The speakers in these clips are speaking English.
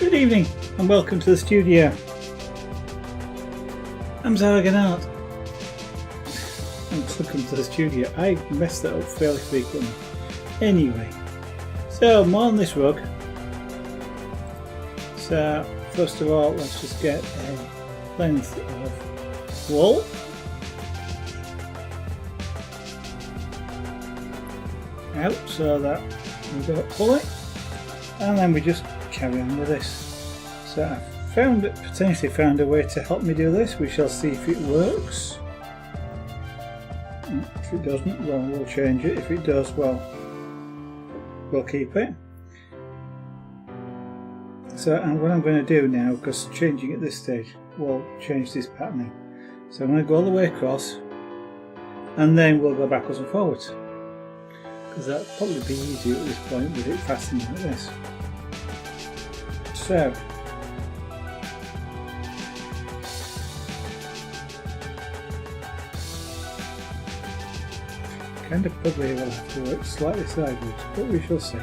Good evening and welcome to the studio. I'm Zarganart. And welcome to the studio. I mess that up fairly frequently. Anyway, so more on this rug. So first of all, let's just get a length of wool. Out so that we don't pull it, and then we just carry on with this. So I potentially found a way to help me do this. We shall see if it works. If it doesn't, well, we'll change it. If it does, well, we'll keep it. So and what I'm going to do now, because changing at this stage will change this patterning, so I'm going to go all the way across and then we'll go backwards and forwards, because that'll probably be easier at this point with it fastening like this. So kind of probably will have to work slightly sideways, but we shall see.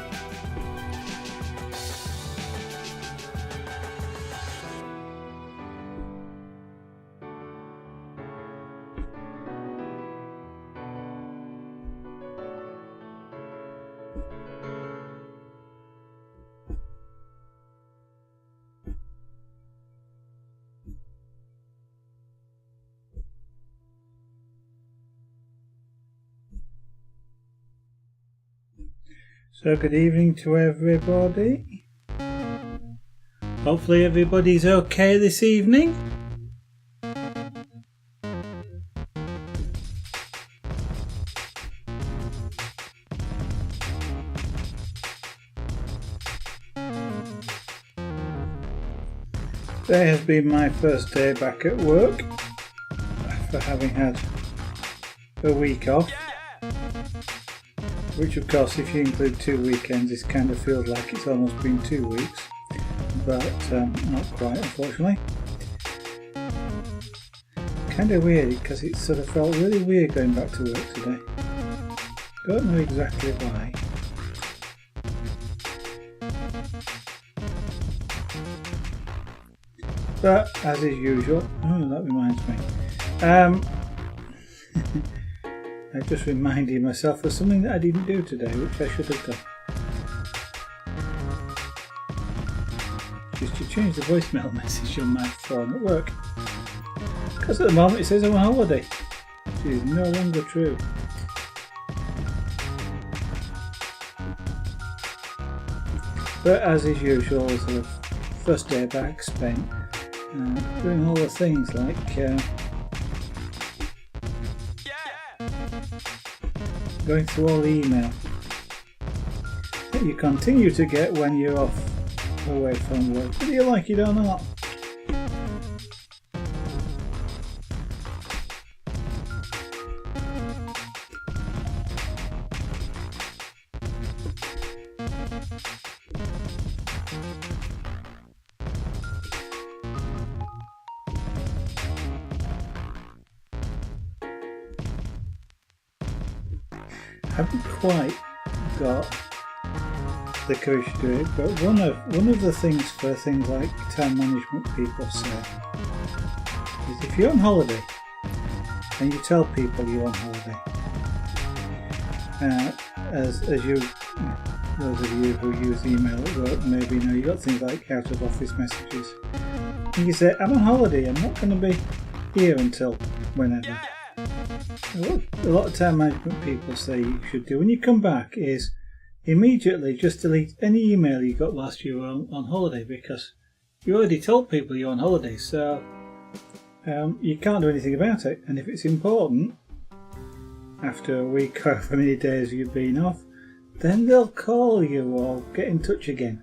So good evening to everybody. Hopefully everybody's okay this evening. Today has been my first day back at work after having had a week off. Which of course, if you include 2 weekends, it kind of feels like it's almost been 2 weeks, but not quite, unfortunately. Kind of weird, because it sort of felt really weird going back to work today. Don't know exactly why. But as is usual, oh, that reminds me. I just reminded myself of something that I didn't do today, which I should have done. Just to change the voicemail message on my phone at work. Because at the moment it says I'm on holiday, which is no longer true. But as is usual, sort of first day back spent doing all the things like going through all the email that you continue to get when you're off away from work, whether you like it or not. I haven't quite got the courage to do it, but one of the things for things like time management people say is if you're on holiday and you tell people you're on holiday, as you, those of you who use email at work maybe know, you've got things like out of office messages, and you say, I'm on holiday, I'm not going to be here until whenever. A lot of time management people say you should do when you come back is immediately just delete any email you got whilst you were on holiday, because you already told people you're on holiday, so you can't do anything about it. And if it's important after a week or however many days you've been off, then they'll call you or get in touch again.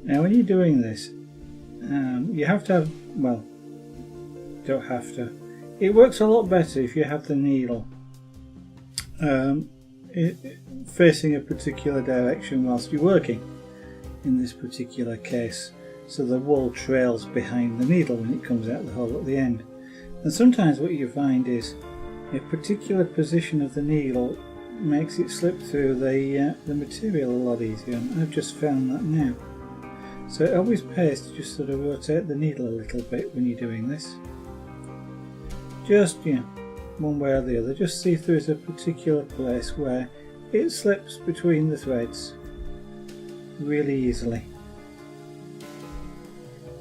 Now when you're doing this, you have to have, well, don't have to. It works a lot better if you have the needle facing a particular direction whilst you're working, in this particular case, so the wool trails behind the needle when it comes out the hole at the end. And sometimes what you find is a particular position of the needle makes it slip through the material a lot easier, and I've just found that now. So it always pays to just sort of rotate the needle a little bit when you're doing this. Just, one way or the other. Just see if there is a particular place where it slips between the threads really easily.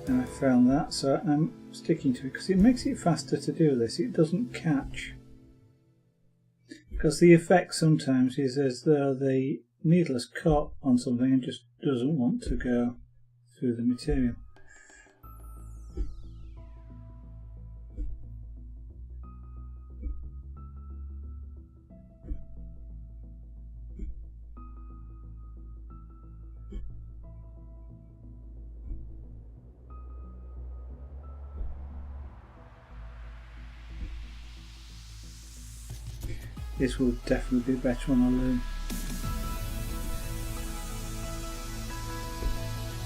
And I found that, so I'm sticking to it because it makes it faster to do this. It doesn't catch. Because the effect sometimes is as though the needle is caught on something and just doesn't want to go through the material. This will definitely be better on a loom,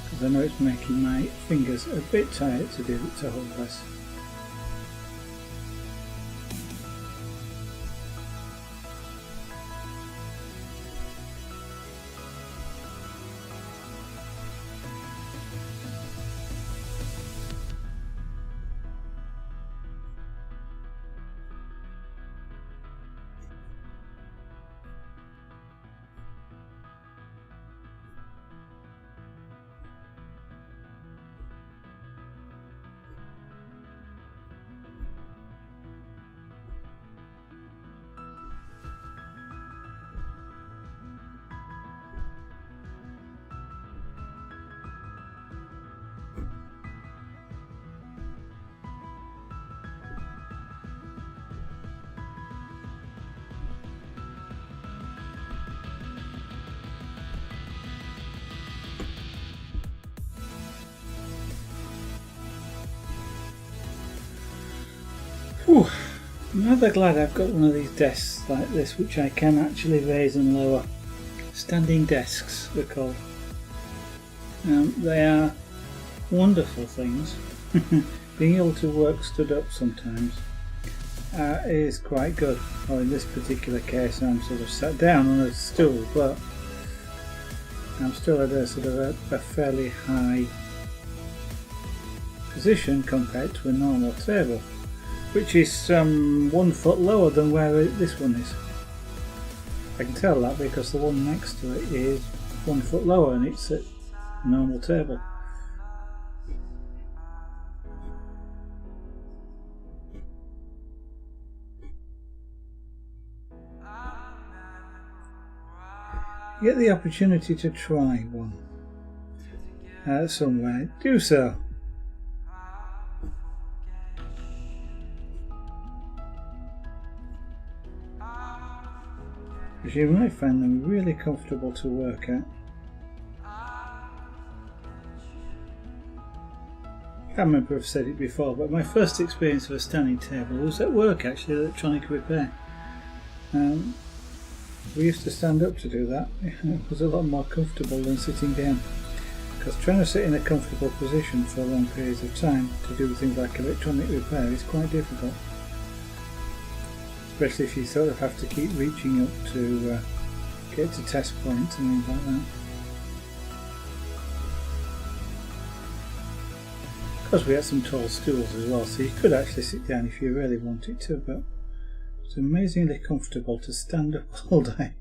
because I know it's making my fingers a bit tired to hold this. Whew. I'm rather glad I've got one of these desks like this which I can actually raise and lower. Standing desks they're called. They are wonderful things. Being able to work stood up sometimes is quite good. Well, in this particular case I'm sort of sat down on a stool, but I'm still at a sort of a fairly high position compared to a normal table, which is 1 foot lower than where this one is. I can tell that because the one next to it is 1 foot lower and it's a normal table. Get the opportunity to try one somewhere, do so. Because you might find them really comfortable to work at. I can't remember if I've said it before, but my first experience of a standing table was at work, actually, electronic repair. We used to stand up to do that. It was a lot more comfortable than sitting down, because trying to sit in a comfortable position for long periods of time to do things like electronic repair is quite difficult, especially if you sort of have to keep reaching up to get to test points and things like that. Of course, we had some tall stools as well, so you could actually sit down if you really wanted to, but it's amazingly comfortable to stand up all day.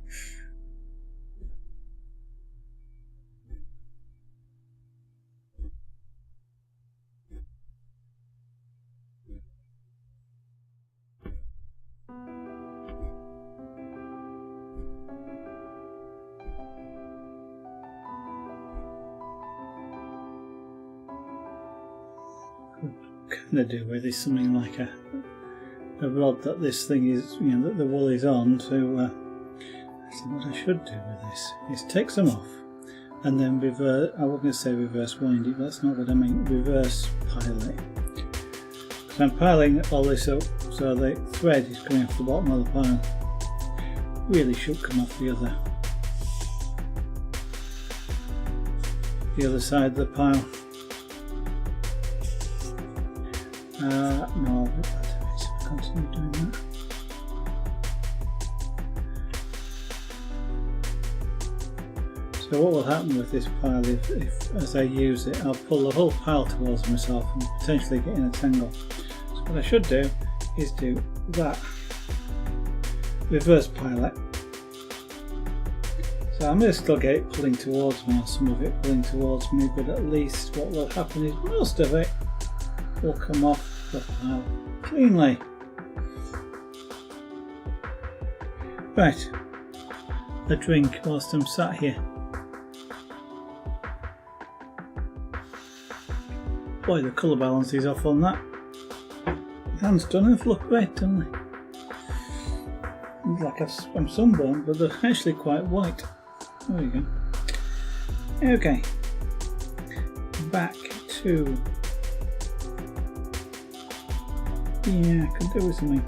Kind of do with is something like a rod that this thing is, that the wool is on to. Actually, what I should do with this is take some off, and then reverse. I was going to say reverse wind it, but that's not what I mean. Reverse pile it. So I'm piling all this up so the thread is coming off the bottom of the pile. Really should come off the other side of the pile. No, I'll put that in if I continue doing that. So what will happen with this pile if as I use it, I'll pull the whole pile towards myself and potentially get in a tangle. So what I should do is do that. Reverse pile it. So I'm going to still get it pulling towards me, or some of it pulling towards me, but at least what will happen is most of it will come off the pile cleanly. Right, a drink whilst I'm sat here. Boy, the colour balance is off on that. Hands don't have look red, don't they? It's like I'm sunburned, but they're actually quite white. There you go. Okay, back to. Yeah, I could do with something.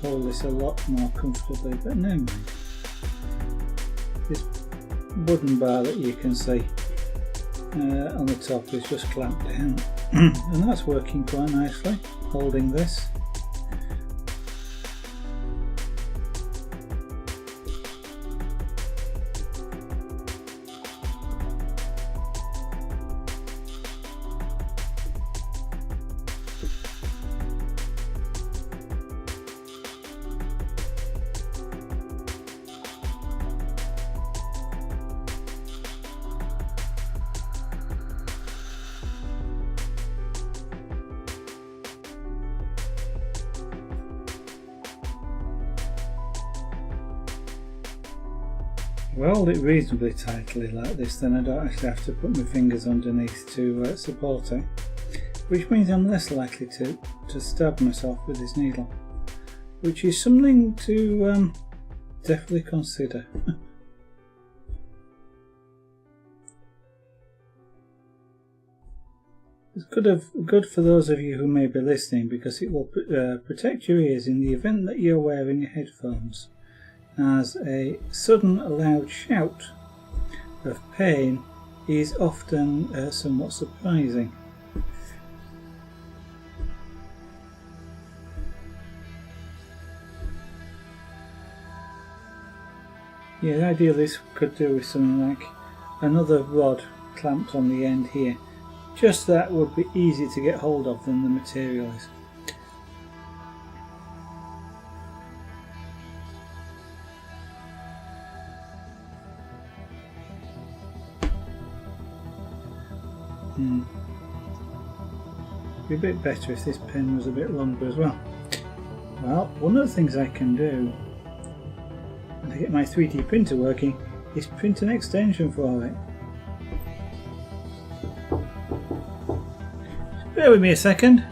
Hold this a lot more comfortably, but never mind. This wooden bar that you can see on the top is just clamped down, and that's working quite nicely, holding this. If I hold it reasonably tightly like this, then I don't actually have to put my fingers underneath to support it, which means I'm less likely to stab myself with this needle, which is something to definitely consider. It's good for those of you who may be listening, because it will protect your ears in the event that you're wearing headphones, as a sudden loud shout of pain is often somewhat surprising. Yeah, the idea this could do with something like another rod clamped on the end here. Just that would be easier to get hold of than the material is. Be a bit better if this pen was a bit longer as well. Well, one of the things I can do to get my 3D printer working is print an extension for it. Bear with me a second.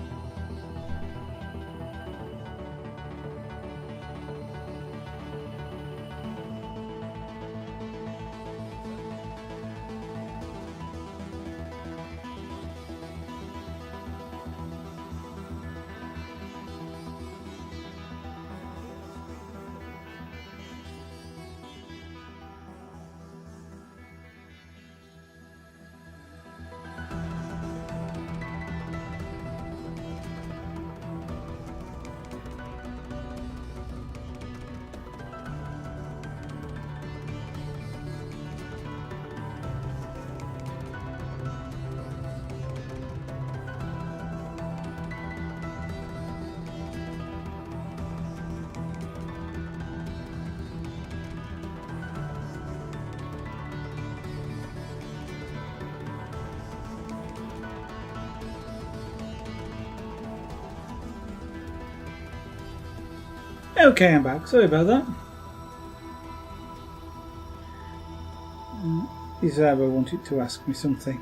Okay, I'm back. Sorry about that. Isabel wanted to ask me something.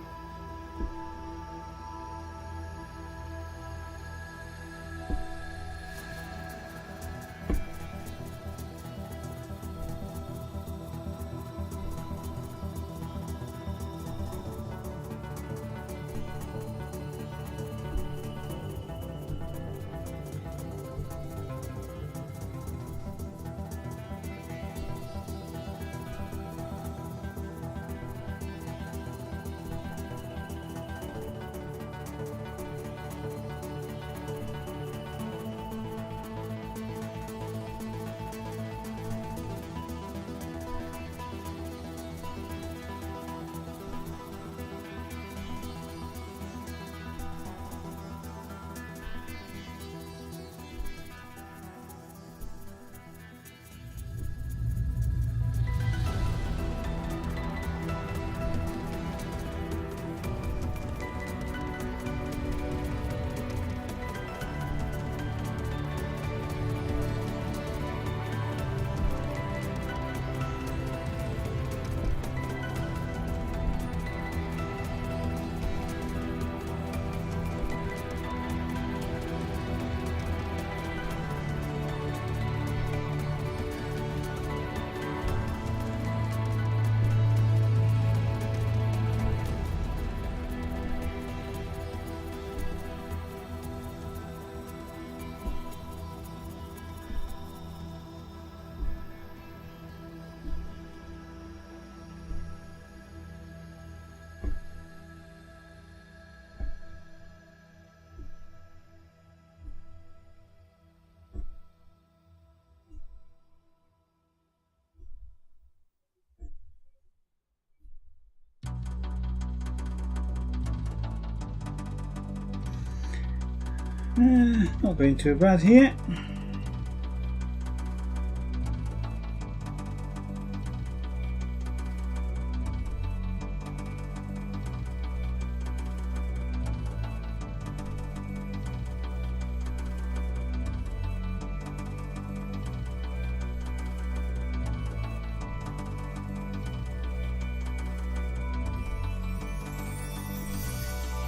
Not being too bad here.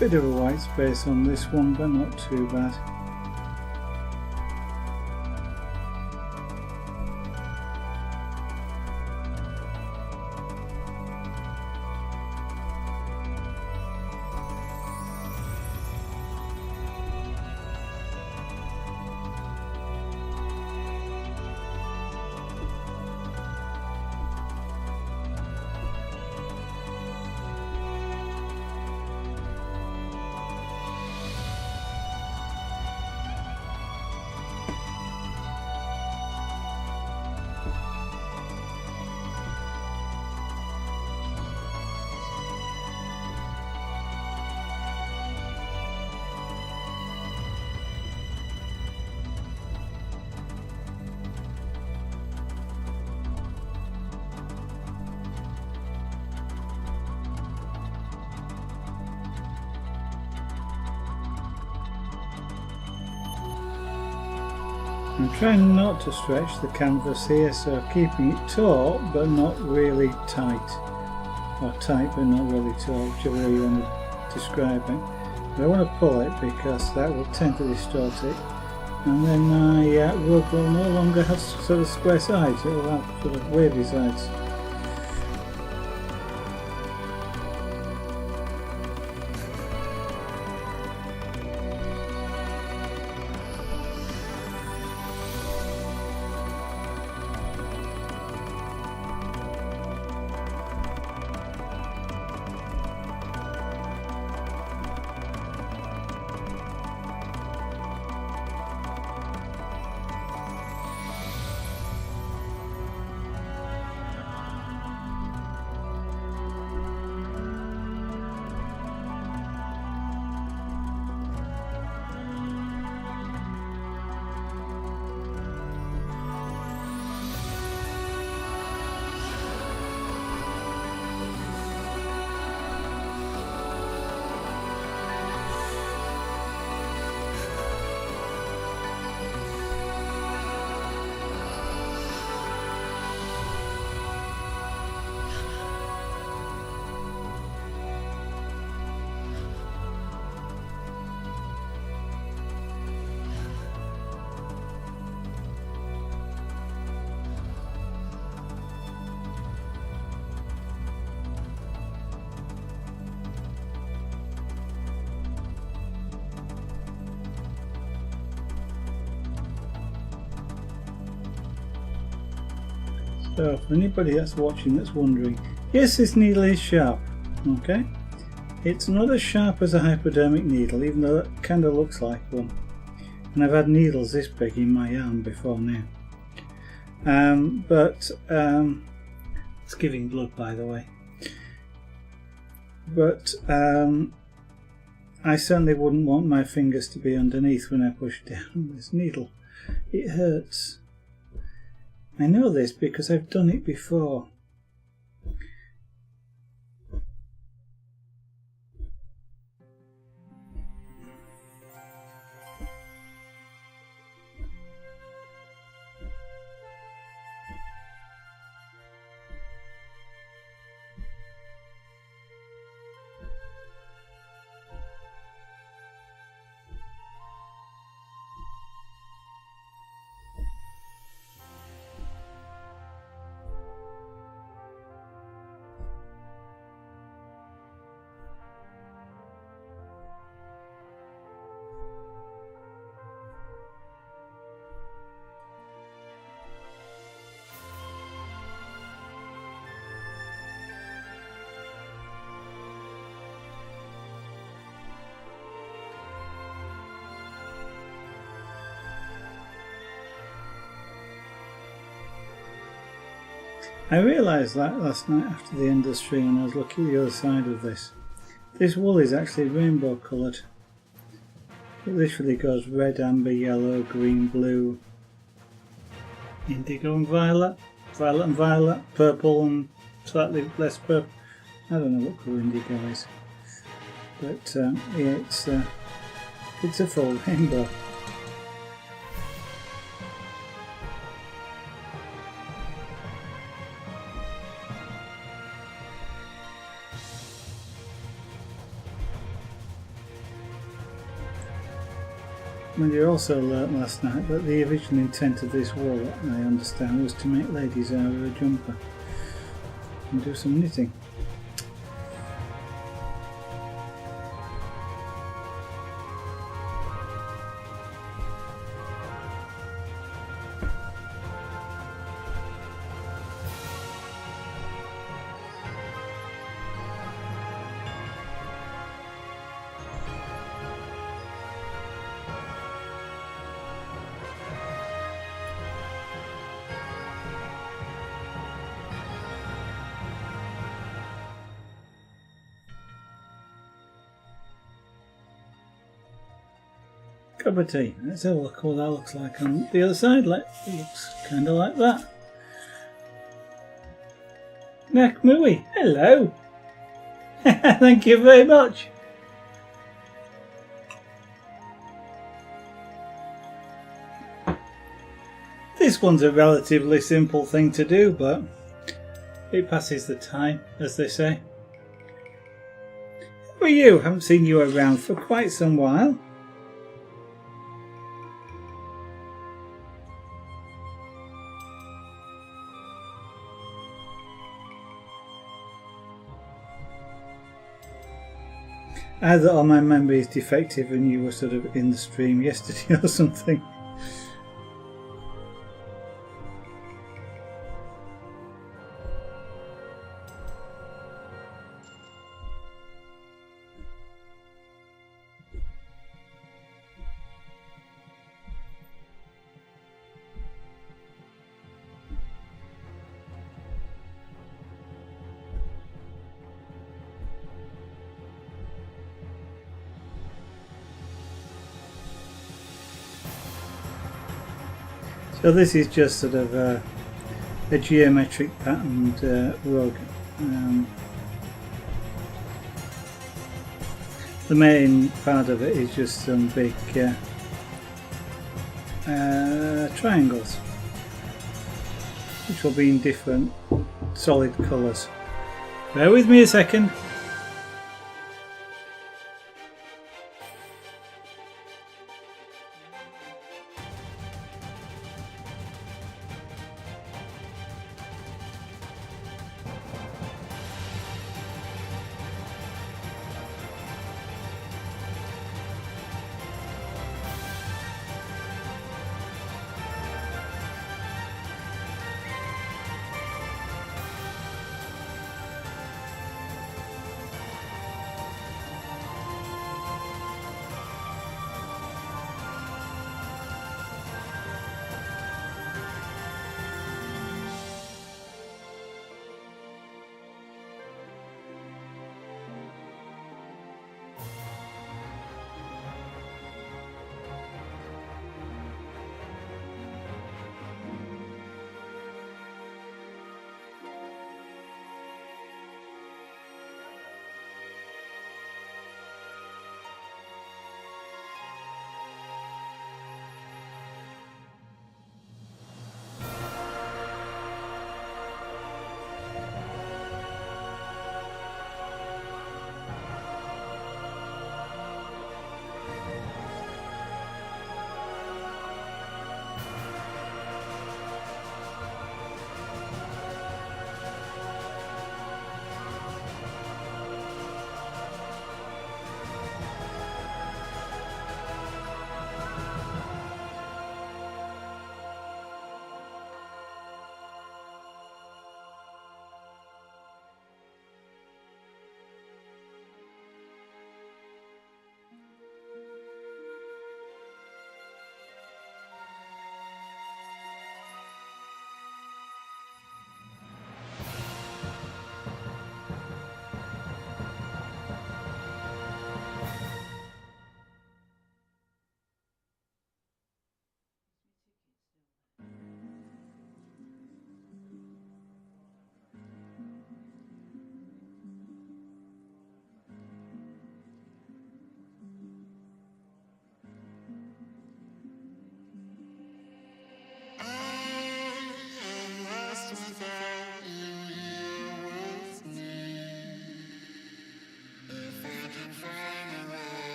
Bit of a white space on this one, but not too bad. I'm trying not to stretch the canvas here, so keeping it taut but not really tight, or tight but not really taut, whichever way you want to describe it. But I want to pull it because that will tend to distort it, and then my rug will no longer have sort of square sides, it will have sort of wavy sides. So for anybody that's watching that's wondering, yes, this needle is sharp, okay? It's not as sharp as a hypodermic needle, even though it kind of looks like one. And I've had needles this big in my arm before now. It's giving blood, by the way. But I certainly wouldn't want my fingers to be underneath when I push down this needle. It hurts. I know this because I've done it before. I realised that last night after the end of the string when I was looking at the other side of this. This wool is actually rainbow coloured. It literally goes red, amber, yellow, green, blue, indigo and violet, violet and violet, purple and slightly less purple. I don't know what colour indigo is, but yeah, it's a full rainbow. And you also learnt last night that the original intent of this wool, I understand, was to make ladies out of a jumper and do some knitting. Cup of tea. Let's have a look what that looks like on the other side. It looks kind of like that. Mac Mooey, hello. Thank you very much. This one's a relatively simple thing to do, but it passes the time, as they say. How are you? Haven't seen you around for quite some while. Either or my memory is defective and you were sort of in the stream yesterday or something. So this is just sort of a geometric patterned rug. The main part of it is just some big triangles, which will be in different solid colours. Bear with me a second.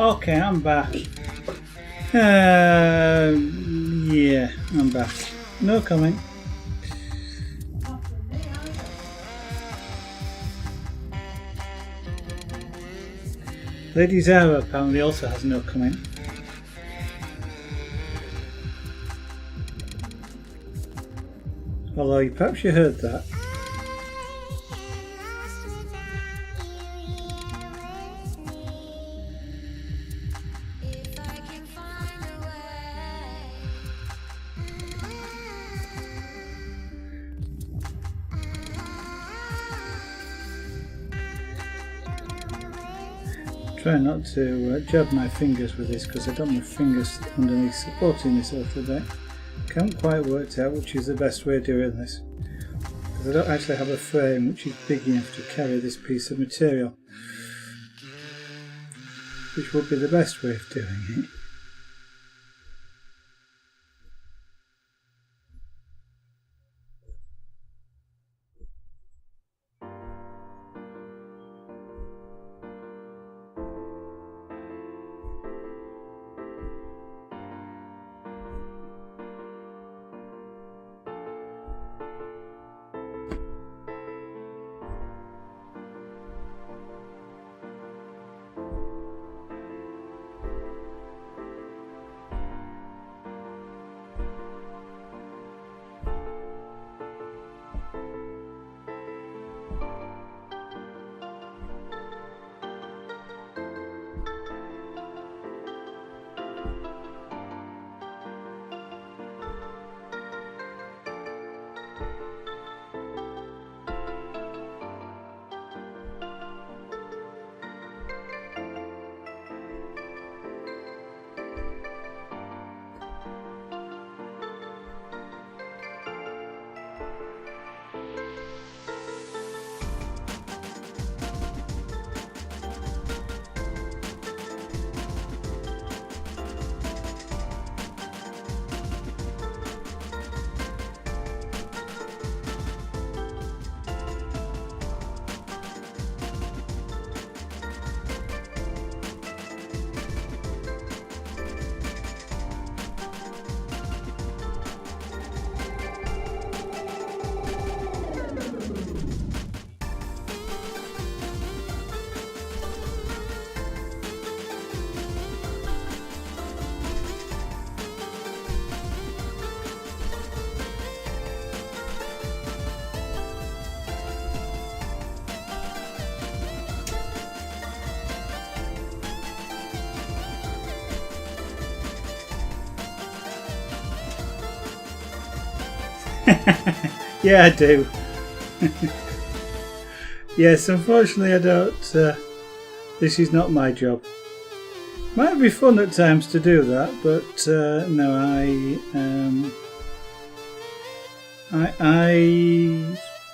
Okay, I'm back. Yeah, I'm back. No comment. Lady Zara apparently also has no comment. Although perhaps you heard that. Try not to jab my fingers with this because I got my fingers underneath supporting this a little bit. Can't quite work out which is the best way of doing this because I don't actually have a frame which is big enough to carry this piece of material, which would be the best way of doing it. Yeah, I do. Yes, unfortunately I don't. This is not my job. Might be fun at times to do that, but no, I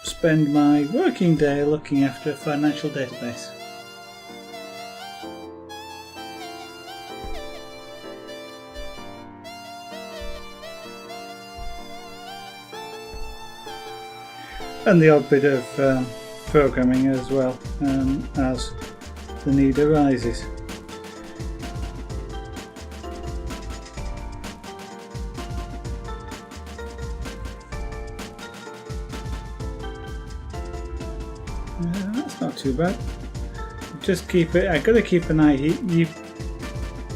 spend my working day looking after a financial database. And the odd bit of programming as well, as the need arises. That's not too bad. Just keep it. I got to keep an eye.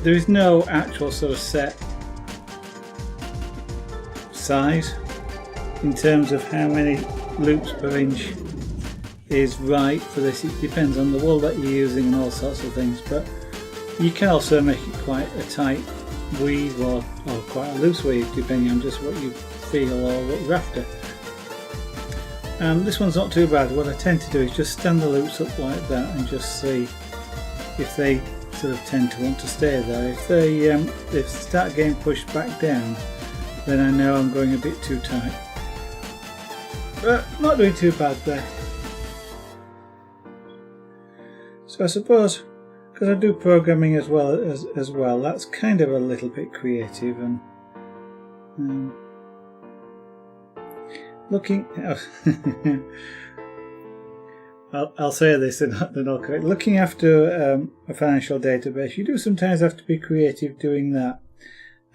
There is no actual sort of set size in terms of how many loops per inch is right for this. It depends on the wool that you're using and all sorts of things, but you can also make it quite a tight weave or quite a loose weave depending on just what you feel or what you're after. This one's not too bad. What I tend to do is just stand the loops up like that and just see if they sort of tend to want to stay there. If they start getting pushed back down, then I know I'm going a bit too tight. But not doing too bad there. So I suppose because I do programming as well, that's kind of a little bit creative and looking. I'll say this and then I'll correct. Looking after a financial database, you do sometimes have to be creative doing that,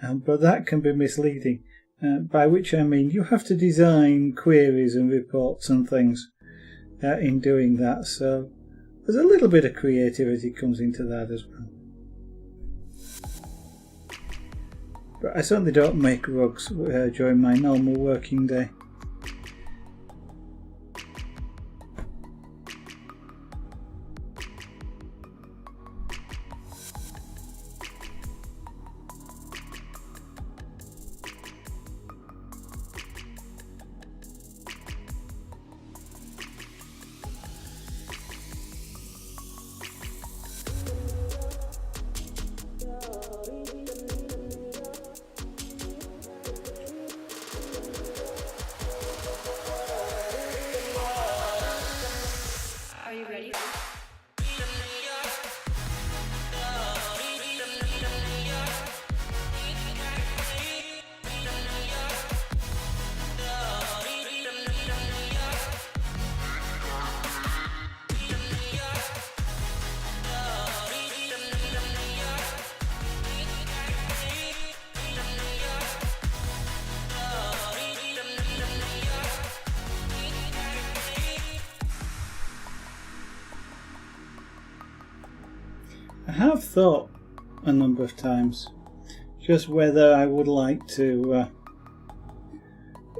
but that can be misleading. By which I mean you have to design queries and reports and things in doing that. So there's a little bit of creativity comes into that as well. But I certainly don't make rugs during my normal working day. I have thought a number of times just whether I would like to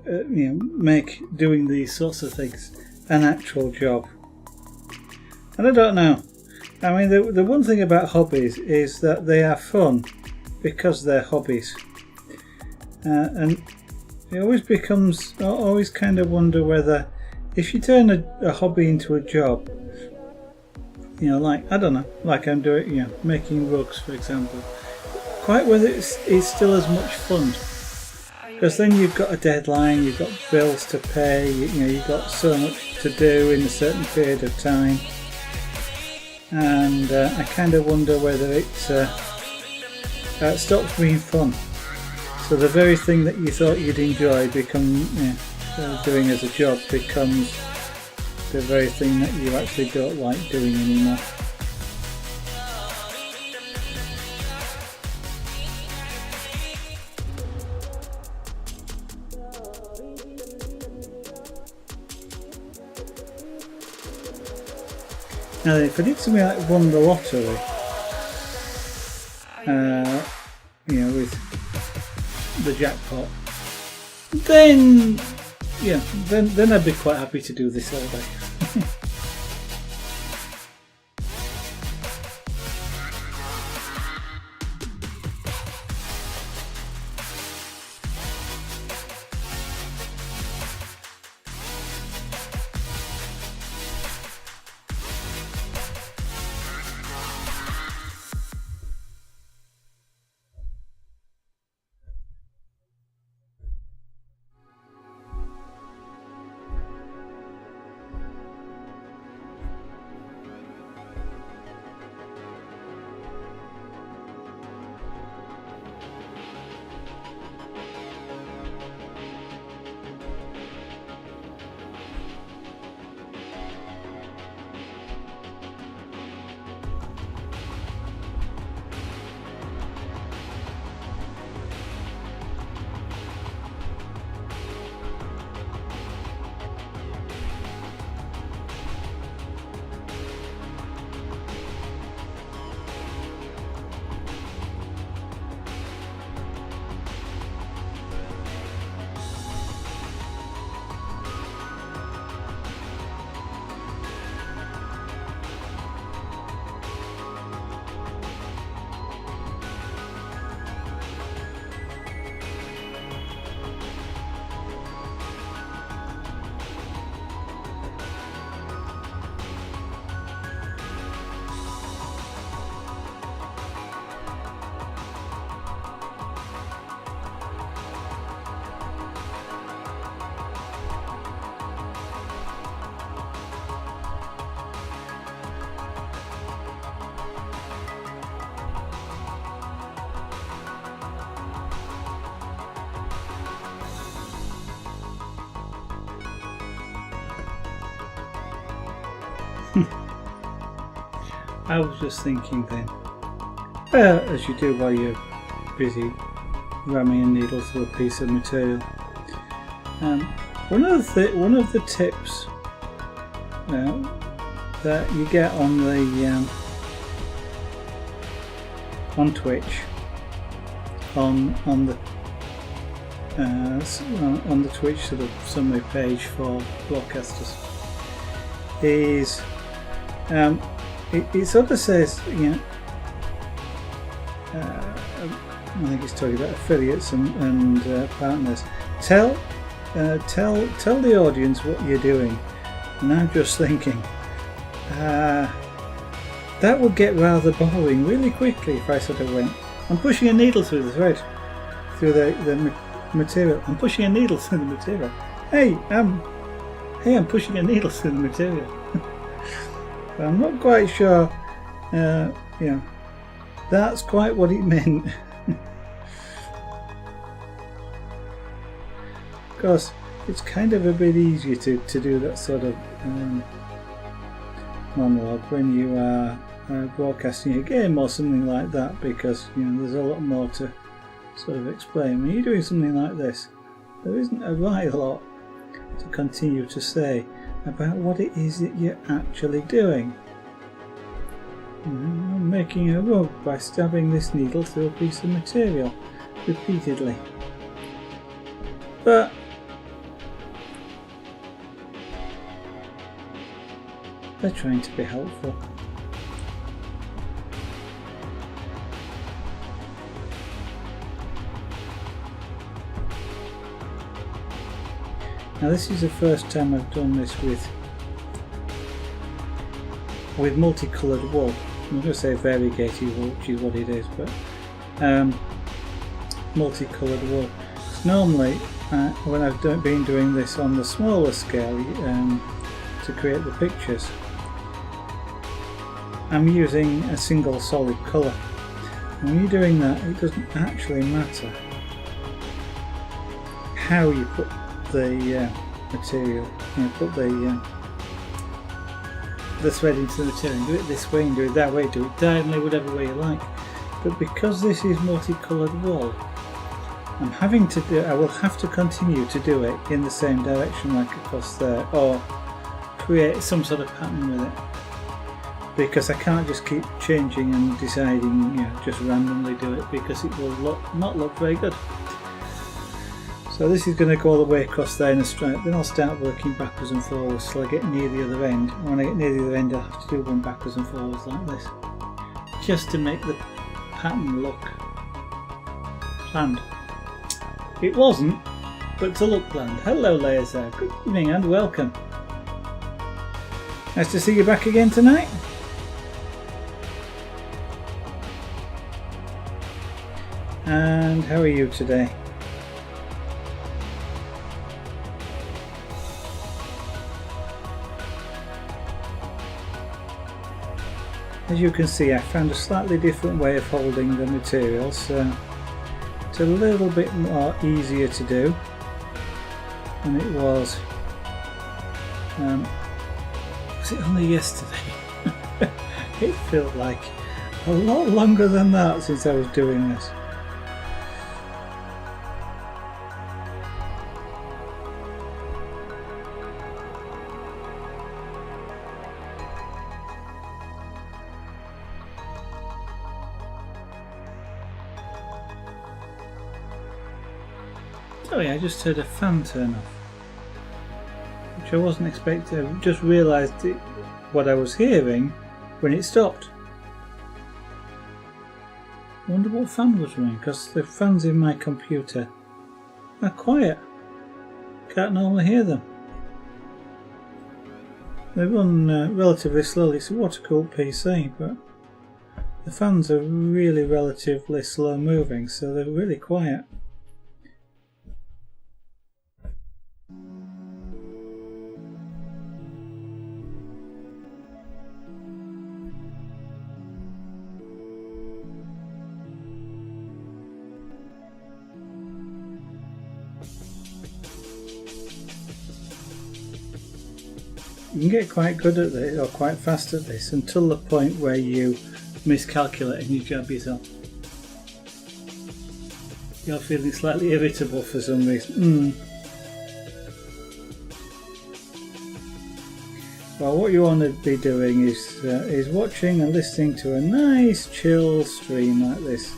make doing these sorts of things an actual job. And I don't know. I mean, the one thing about hobbies is that they are fun because they're hobbies. And it always kind of wonder whether if you turn a hobby into a job, like, I don't know, like I'm doing, making rugs, for example, quite whether it's still as much fun. Because then you've got a deadline, you've got bills to pay, you've got so much to do in a certain period of time. And I kind of wonder whether it stops being fun. So the very thing that you thought you'd enjoy doing as a job becomes the very thing that you actually don't like doing anymore. Now if I did something like won the lottery, with the jackpot, then I'd be quite happy to do this all day. I was just thinking then, as you do while you're busy ramming a needle through a piece of material, one of the tips that you get on the on Twitch, on the Twitch sort of summary page for broadcasters, is it sort of says, I think it's talking about affiliates and partners. Tell the audience what you're doing. And I'm just thinking, that would get rather boring really quickly if I sort of went, I'm pushing a needle through the thread, through the material. I'm pushing a needle through the material. Hey, I'm pushing a needle through the material. But I'm not quite sure, that's quite what it meant. Of course, it's kind of a bit easier to do that sort of monologue when you are broadcasting a game or something like that, because there's a lot more to sort of explain. When you're doing something like this, there isn't a right lot to continue to say about what it is that you're actually doing. I'm making a rug by stabbing this needle through a piece of material repeatedly. But they're trying to be helpful. Now this is the first time I've done this with multicoloured wool. I'm going to say variegated wool, which is what it is, but multicoloured wool. Normally, when I've been doing this on the smaller scale to create the pictures, I'm using a single solid colour. And when you're doing that, it doesn't actually matter how you put the material, put the thread into the material. Do it this way and do it that way, do it diagonally, whatever way you like. But because this is multicoloured wool, I will have to continue to do it in the same direction, like across there, or create some sort of pattern with it, because I can't just keep changing and deciding, just randomly do it, because it will not look very good. So this is going to go all the way across there in a stripe, then I'll start working backwards and forwards till I get near the other end. When I get near the other end, I'll have to do one backwards and forwards like this, just to make the pattern look planned. It wasn't, but to look planned. Hello Laser, good evening and welcome. Nice to see you back again tonight. And how are you today? As you can see, I found a slightly different way of holding the material, so it's a little bit more easier to do than it was it only yesterday? It felt like a lot longer than that since I was doing this. Sorry, I just heard a fan turn off, which I wasn't expecting. I just realised what I was hearing when it stopped. I wonder what fan was running, because the fans in my computer are quiet. Can't normally hear them. They run relatively slowly. It's a water-cooled PC, but the fans are really relatively slow moving, so they're really quiet. You can get quite good at this, or quite fast at this, until the point where you miscalculate and you jab yourself. You're feeling slightly irritable for some reason. Well, what you want to be doing is watching and listening to a nice chill stream like this.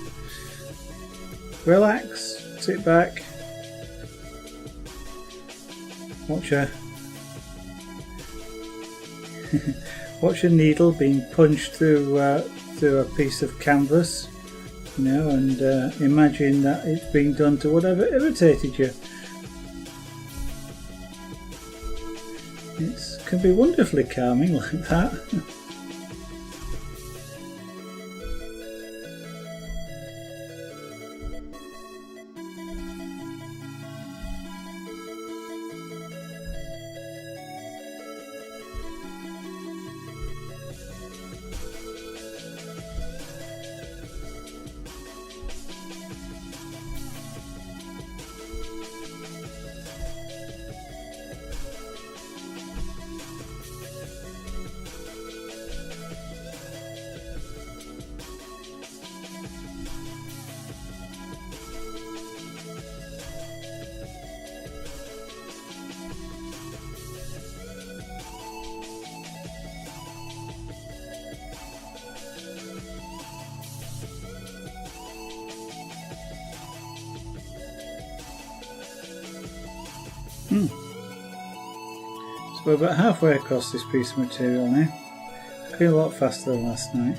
Relax, sit back, watch a watch a needle being punched through a piece of canvas, you know, and imagine that it's being done to whatever irritated you. It can be wonderfully calming like that. So we're about halfway across this piece of material now. It's going a lot faster than last night.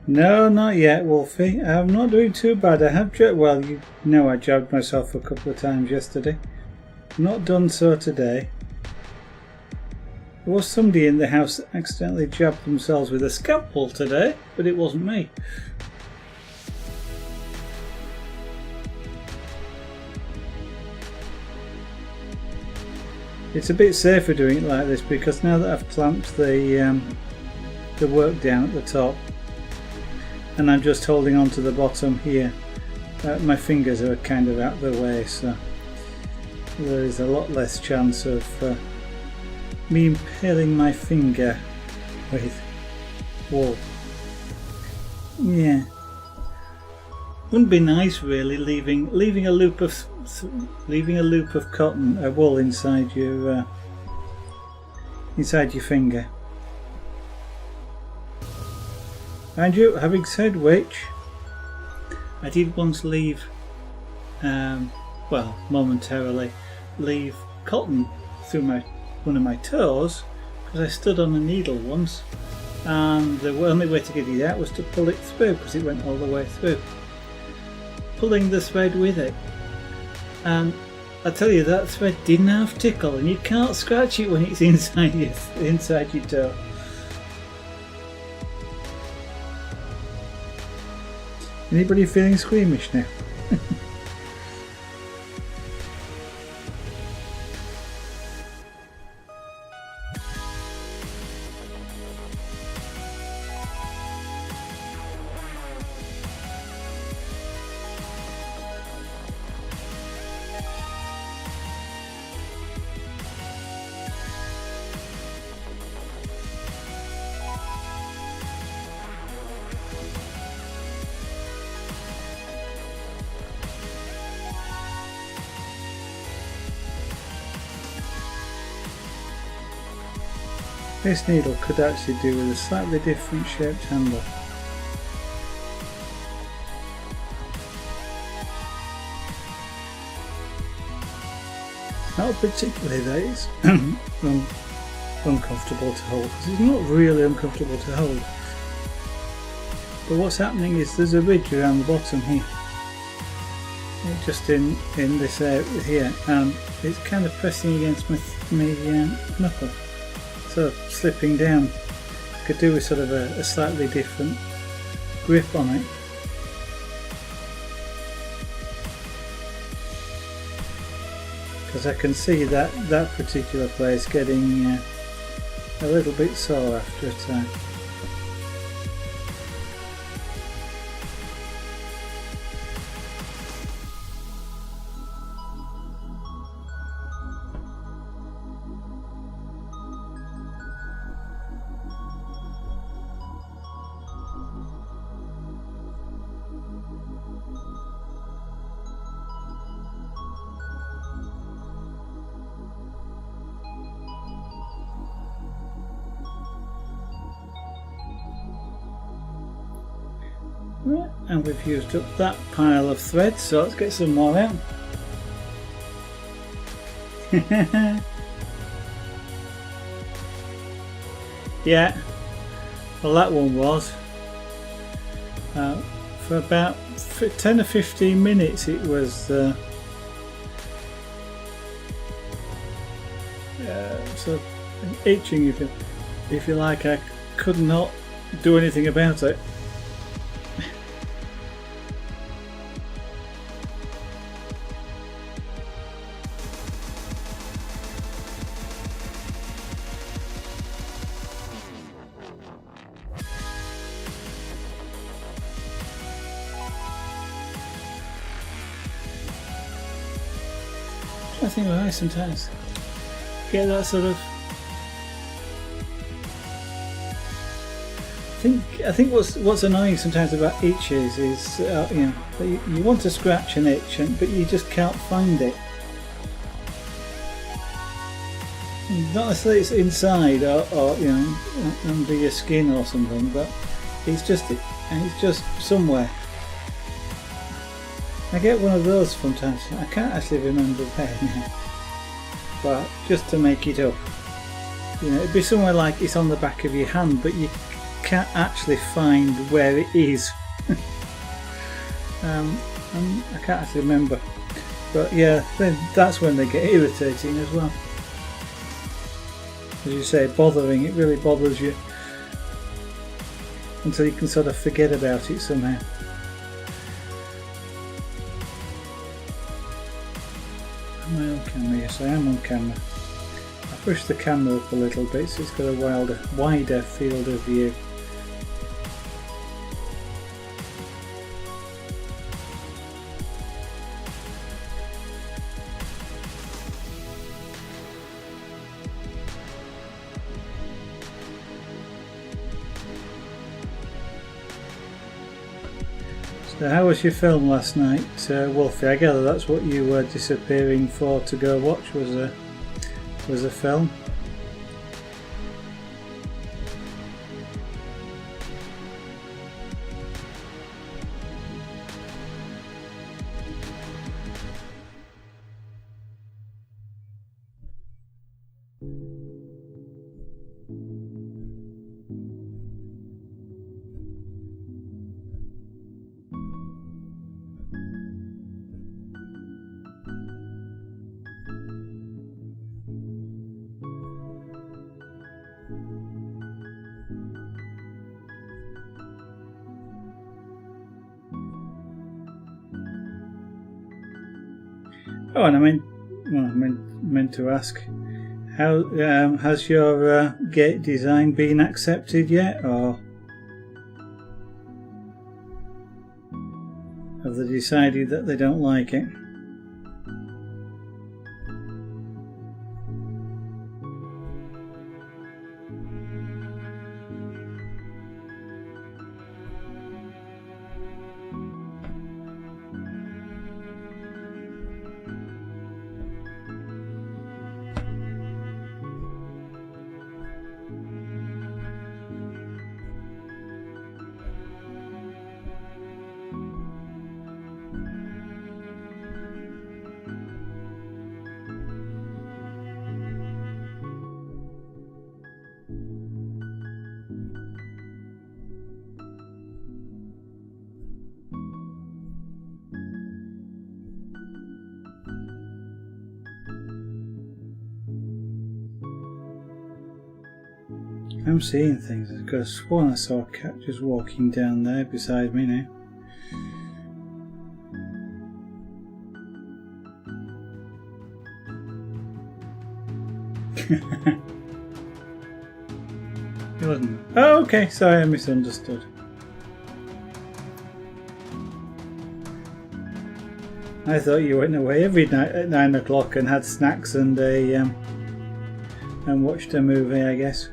No, not yet, Wolfie. I'm not doing too bad. I have well, you know I jabbed myself a couple of times yesterday. Not done so today. There was somebody in the house that accidentally jabbed themselves with a scalpel today, but it wasn't me. It's a bit safer doing it like this because now that I've clamped the work down at the top and I'm just holding on to the bottom here, my fingers are kind of out of the way, so there is a lot less chance of me impaling my finger with wool. Yeah, wouldn't be nice really leaving a loop of cotton, wool inside your finger. And you, having said which, I did once leave, well, momentarily leave cotton through one of my toes because I stood on a needle once, and the only way to get it out was to pull it through because it went all the way through, pulling the thread with it. And I tell you, that thread didn't have tickle, and you can't scratch it when it's inside your toe. Anybody feeling squeamish now? This needle could actually do with a slightly different shaped handle. Not particularly that it's uncomfortable to hold, because it's not really uncomfortable to hold. But what's happening is there's a ridge around the bottom here, just in this area here, and it's kind of pressing against my knuckle. So slipping down. Could do with sort of a slightly different grip on it. Because I can see that particular place getting a little bit sore after a time. And we've used up that pile of thread, so let's get some more out. Yeah, well that one was. For about 10 or 15 minutes it was sort of itching, if you like. I could not do anything about it. I think I sometimes get that sort of. I think what's annoying sometimes about itches is you know, you want to scratch an itch, but you just can't find it. Not necessarily it's inside or you know, under your skin or something, but it's just somewhere. I get one of those sometimes. I can't actually remember where now, but just to make it up, you know, it'd be somewhere like it's on the back of your hand, but you can't actually find where it is. And I can't actually remember, but yeah, then that's when they get irritating as well. As you say, bothering, it really bothers you until you can sort of forget about it somehow. Am I on camera? Yes, I am on camera. push the camera up a little bit so it's got a wider field of view. So how was your film last night, Wolfie? I gather that's what you were disappearing for to go watch, was a film. Oh, and I meant to ask, how has your gate design been accepted yet, or have they decided that they don't like it? I'm seeing things. I could have sworn I saw a cat just walking down there beside me now. It wasn't. Oh, okay. Sorry, I misunderstood. I thought you went away every night at 9 o'clock and had snacks and and watched a movie, I guess.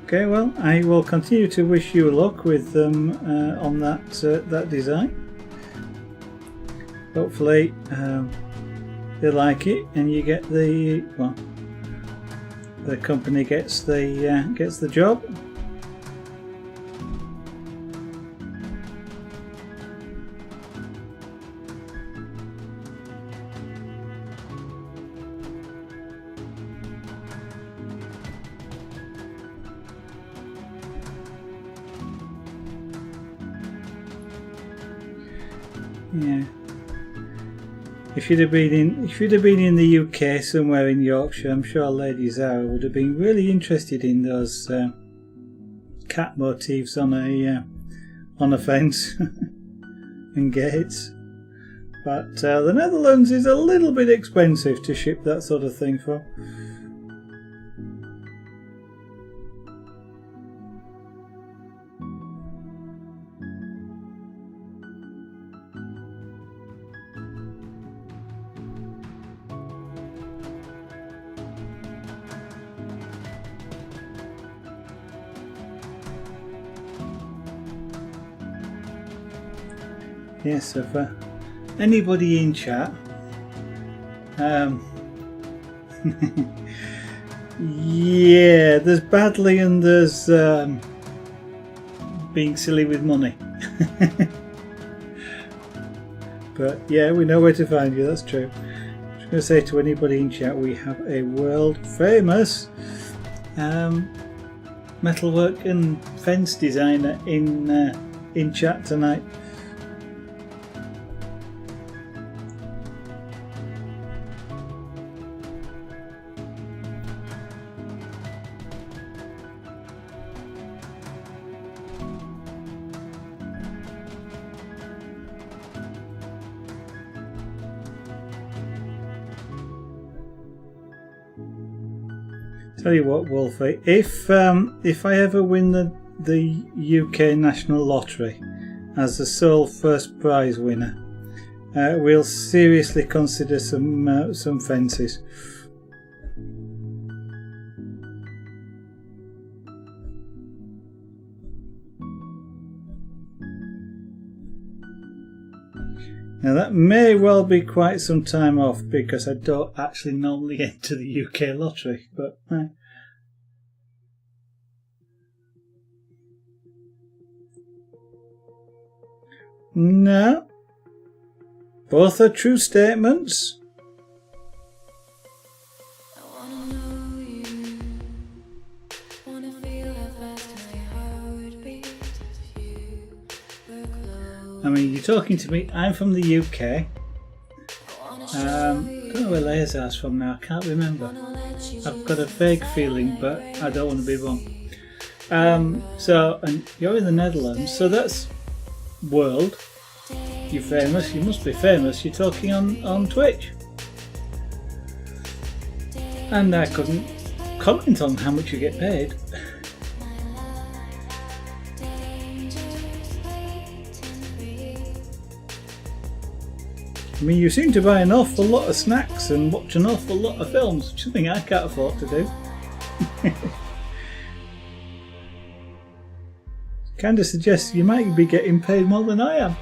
Okay, well, I will continue to wish you luck with them on that design. Hopefully, they like it, and you get the company gets the job. Yeah. If you'd have been in the UK somewhere in Yorkshire, I'm sure Lady Zara would have been really interested in those cat motifs on a fence and gates. But the Netherlands is a little bit expensive to ship that sort of thing for. Yes, if anybody in chat, yeah, there's badly and there's being silly with money. But yeah, we know where to find you, that's true. I'm just going to say to anybody in chat, we have a world famous metalwork and fence designer in chat tonight. Tell you what, Wolfie, if I ever win the UK National Lottery as the sole first prize winner, we'll seriously consider some fences. Now that may well be quite some time off because I don't actually normally enter the UK lottery, but no, both are true statements. I mean, you're talking to me. I'm from the UK. Don't know where Leah's from now. I can't remember. I've got a vague feeling, but I don't want to be wrong. And you're in the Netherlands, so that's world. You're famous. You must be famous. You're talking on Twitch, and I couldn't comment on how much you get paid. I mean, you seem to buy an awful lot of snacks and watch an awful lot of films, which is something I can't afford to do. Kind of suggests you might be getting paid more than I am.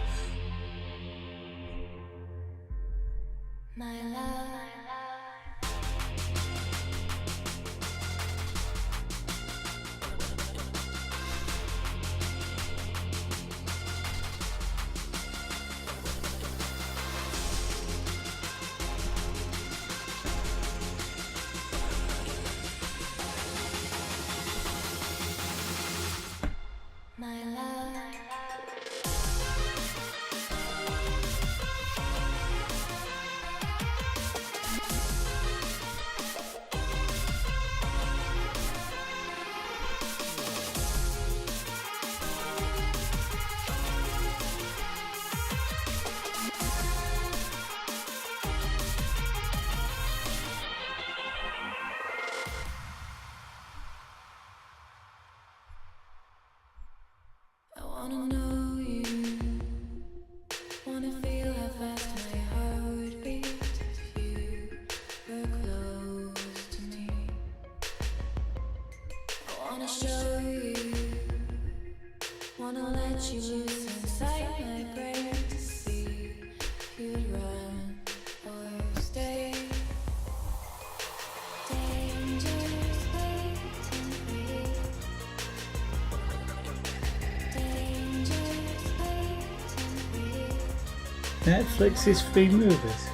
Netflix's free movies.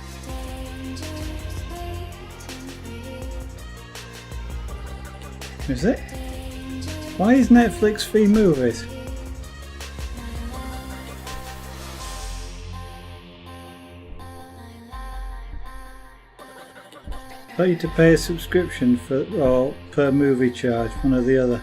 Is it? Why is Netflix free movies? I thought you had to pay a subscription for or per movie charge, one or the other.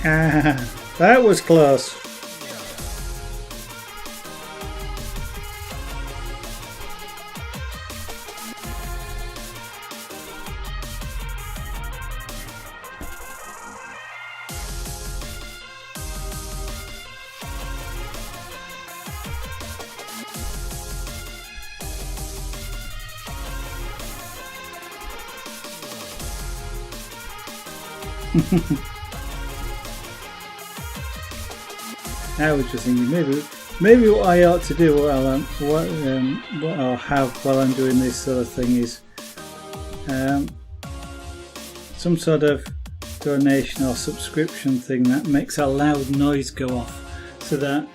Ah, that was close. I was just thinking maybe what I ought to do what I'll have while I'm doing this sort of thing is some sort of donation or subscription thing that makes a loud noise go off, so that,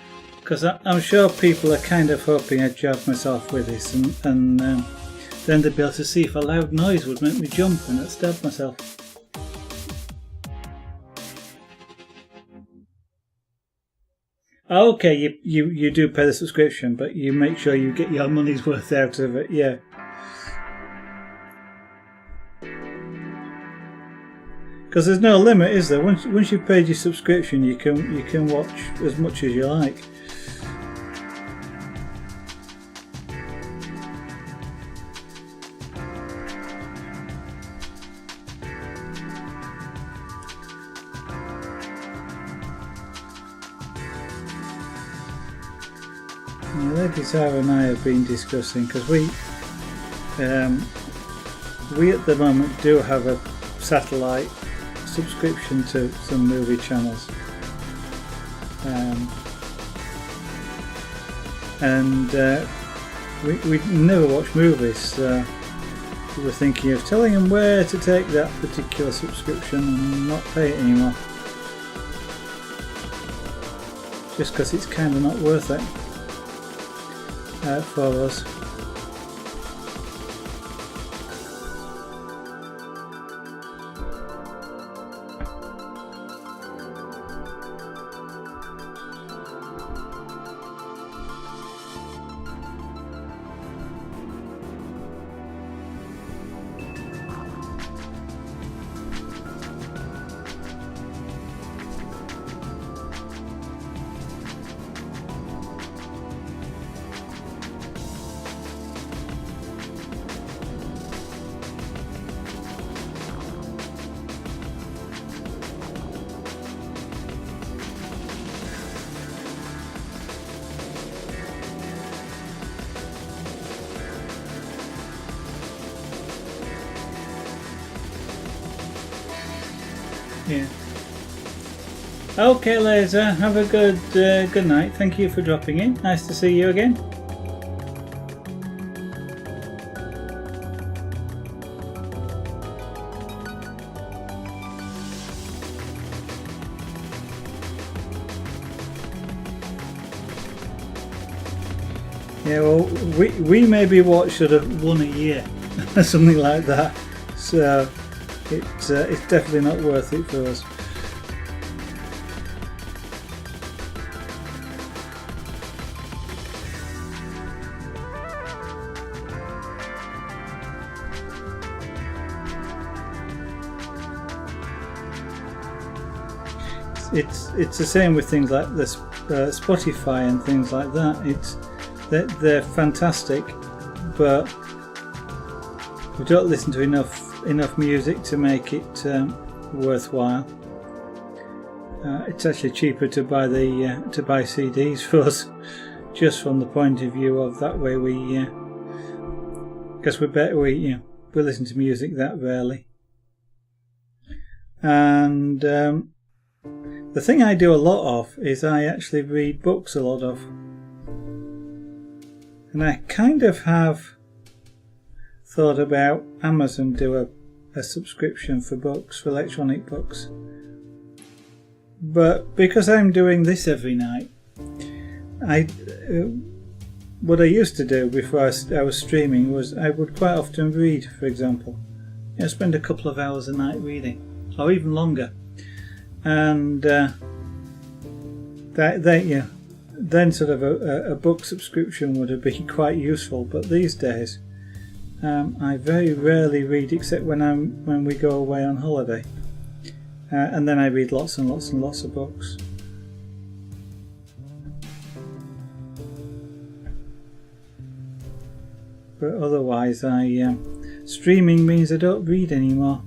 because I'm sure people are kind of hoping I'd jab myself with this, and then they'd be able to see if a loud noise would make me jump and I'd stab myself. Okay, you do pay the subscription, but you make sure you get your money's worth out of it. Yeah. Because there's no limit, is there? Once you've paid your subscription, you can watch as much as you like. Lady Tara and I have been discussing, because we at the moment do have a satellite subscription to some movie channels, and we never watch movies, so we were thinking of telling them where to take that particular subscription and not pay it anymore, just because it's kind of not worth it for us. Yeah. Okay, Laser. Have a good night. Thank you for dropping in. Nice to see you again. Yeah, well, we maybe watch sort of one a year, something like that. So it's definitely not worth it for us. It's the same with things like this Spotify and things like that. They're fantastic, but we don't listen to enough music to make it worthwhile. It's actually cheaper to buy CDs for us, just from the point of view of that way because we listen to music that rarely. And the thing I do a lot of is I actually read books a lot of. And I kind of have thought about Amazon do a subscription for books, for electronic books. But because I'm doing this every night, what I used to do before I was streaming was I would quite often read, for example. Spend a couple of hours a night reading, or even longer. And then sort of a book subscription would have been quite useful, but these days I very rarely read except when we go away on holiday, and then I read lots and lots and lots of books. But otherwise, streaming means I don't read anymore.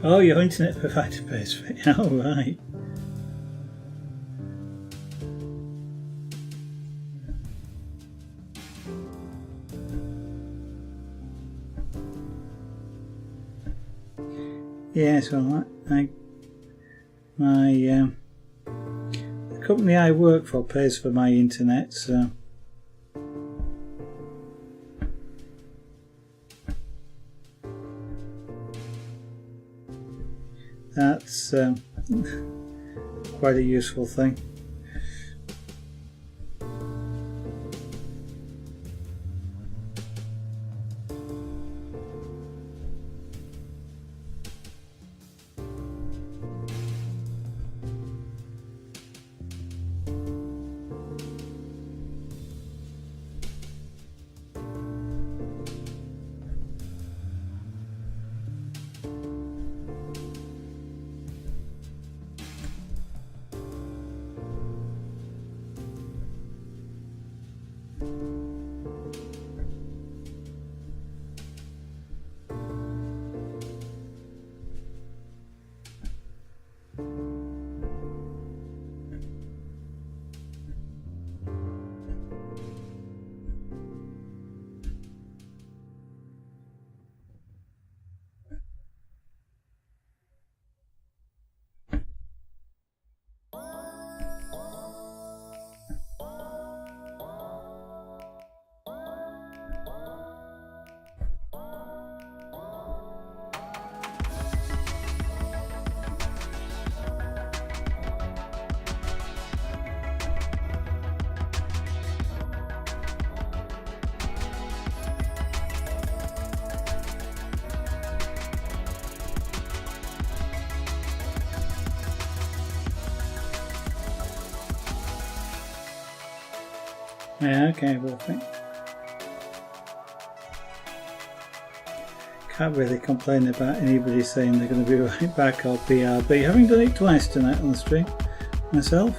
Oh, your internet provider pays for it. Oh, right. Yeah, so the company I work for pays for my internet, so quite a useful thing. Yeah, okay, Wolfie. Can't really complain about anybody saying they're going to be right back or BRB. Having done it twice tonight on the stream myself.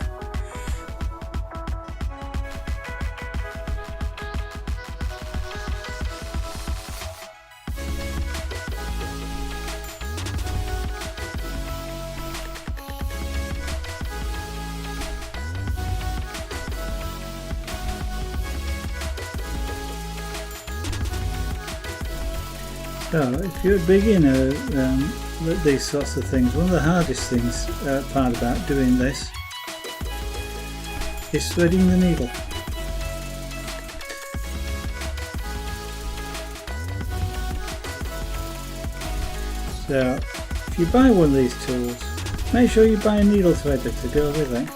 So, if you're a beginner at these sorts of things, one of the hardest things part about doing this is threading the needle. So, if you buy one of these tools, make sure you buy a needle threader to go with it.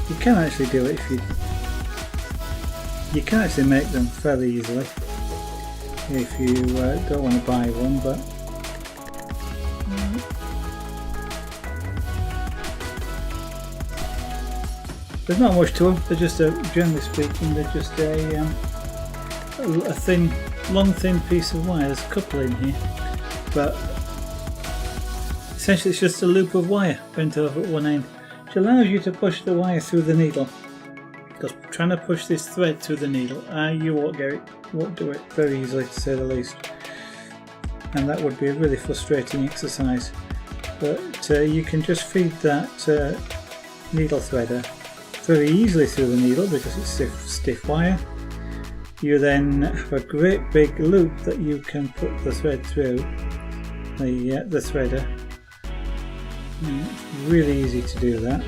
You can actually do it if you can actually make them fairly easily. If you don't want to buy one, but there's not much to them. They're just generally speaking, they're just a thin, long, thin piece of wire. There's a couple in here, but essentially it's just a loop of wire bent over at one end, which allows you to push the wire through the needle. Because trying to push this thread through the needle, you won't get it. Won't do it very easily, to say the least, and that would be a really frustrating exercise. But you can just feed that needle threader very easily through the needle because it's stiff wire. You then have a great big loop that you can put the thread through the threader. It's really easy to do that,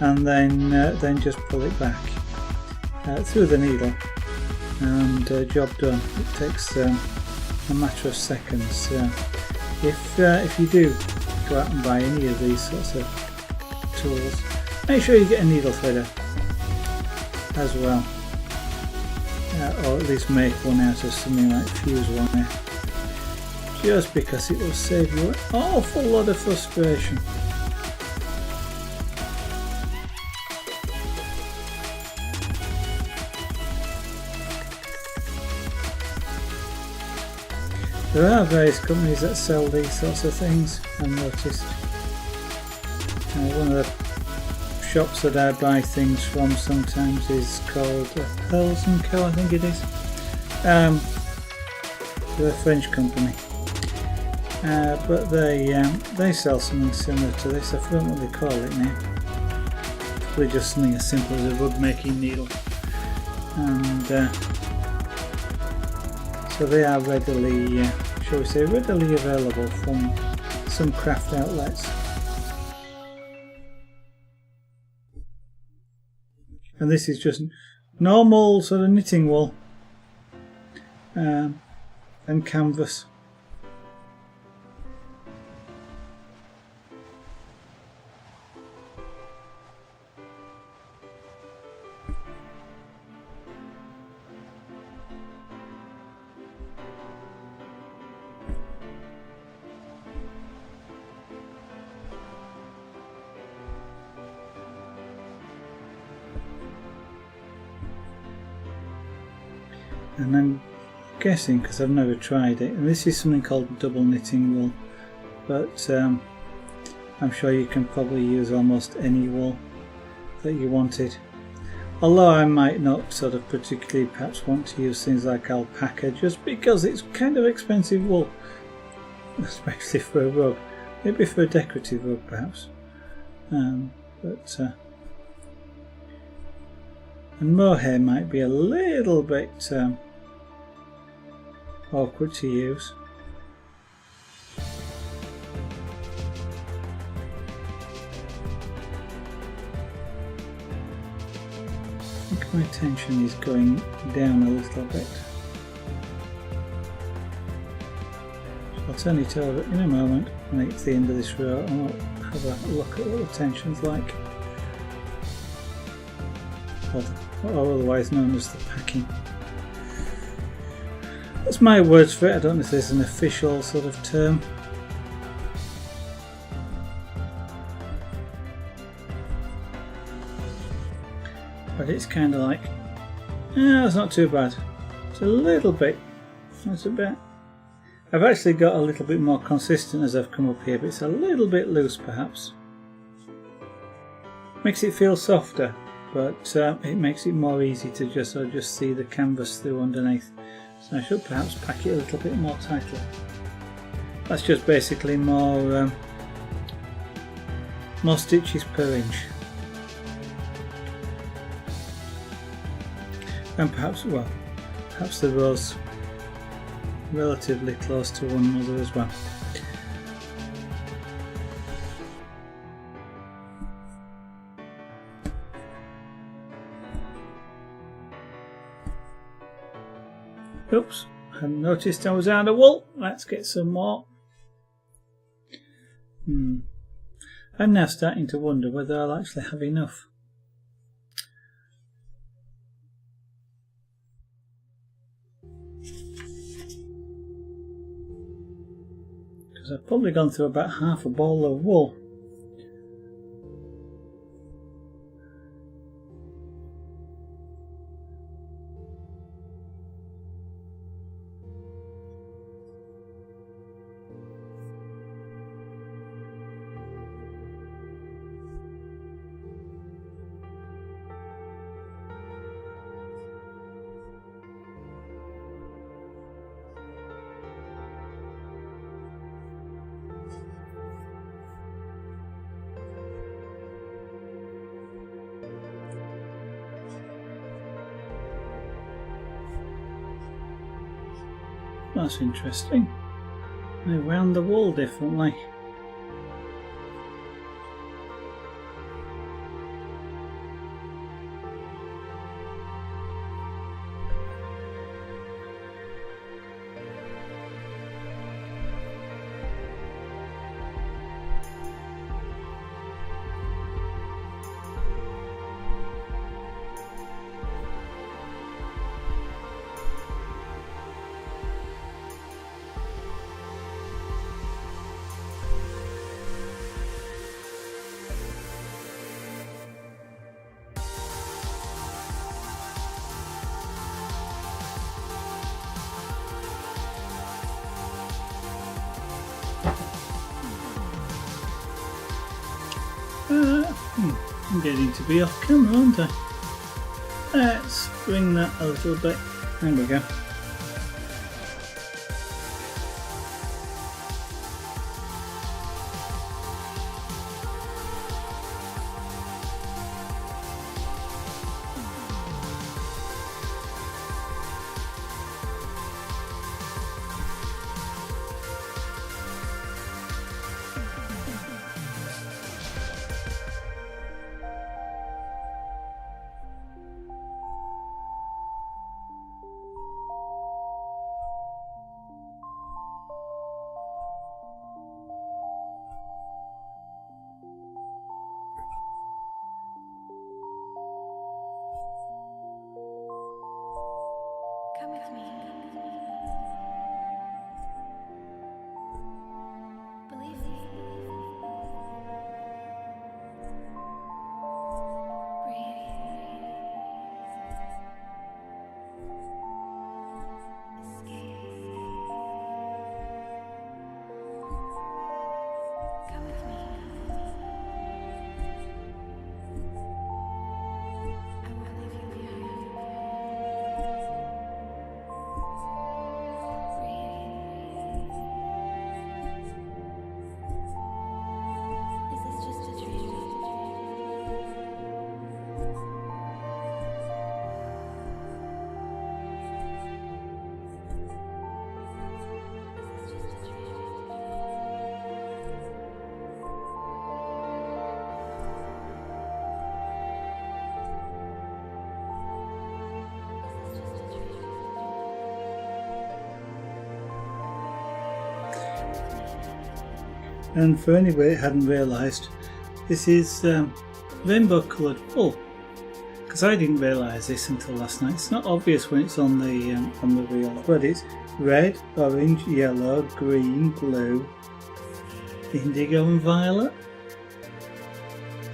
and then just pull it back through the needle. And job done. It takes a matter of seconds. If you do go out and buy any of these sorts of tools, make sure you get a needle threader as well, or at least make one out of something like fuse wire, just because it will save you an awful lot of frustration. There are various companies that sell these sorts of things, I've noticed. One of the shops that I buy things from sometimes is called Pearls & Co, I think it is. They're a French company. But they sell something similar to this. I forget what they call it now. Probably just something as simple as a rug making needle. And so they are readily, shall we say, readily available from some craft outlets. And this is just normal sort of knitting wool and canvas. And I'm guessing, because I've never tried it, and this is something called double knitting wool, but I'm sure you can probably use almost any wool that you wanted. Although I might not sort of particularly perhaps want to use things like alpaca, just because it's kind of expensive wool, especially for a rug. Maybe for a decorative rug perhaps. And mohair might be a little bit awkward to use. I think my tension is going down a little bit. So I'll turn it over in a moment when I get to the end of this row and I'll have a look at what the tension's like. Or otherwise known as the packing. That's my words for it. I don't know if there's an official sort of term. But it's kind of like, it's not too bad. It's a little bit. That's a bit. I've actually got a little bit more consistent as I've come up here, but it's a little bit loose perhaps. Makes it feel softer, but it makes it more easy to just see the canvas through underneath. So I should perhaps pack it a little bit more tightly. That's just basically more stitches per inch. And perhaps the rows relatively close to one another as well. Oops, I hadn't noticed I was out of wool. Let's get some more. I'm now starting to wonder whether I'll actually have enough. Because I've probably gone through about half a ball of wool. That's interesting. They round the wall differently. I'm getting to be off camera, aren't I? Let's bring that a little bit. There we go. And for anybody that hadn't realised, this is rainbow coloured wool. Because I didn't realise this until last night. It's not obvious when it's on the reel, but it's red, orange, yellow, green, blue, indigo and violet.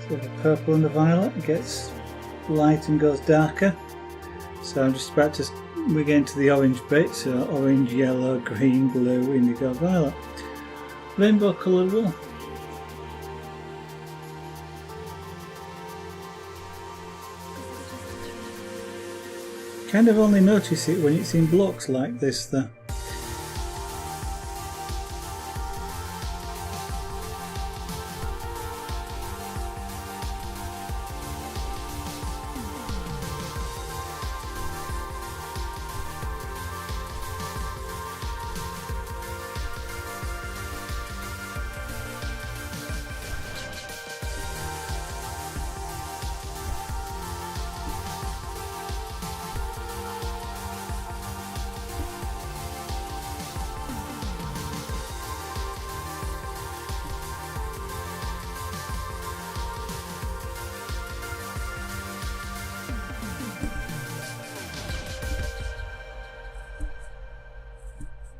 So the purple and the violet gets light and goes darker. So I'm just about to, we're getting to the orange bit, so orange, yellow, green, blue, indigo, violet. Rainbow coloured wool. Kind of only notice it when it's in blocks like this though.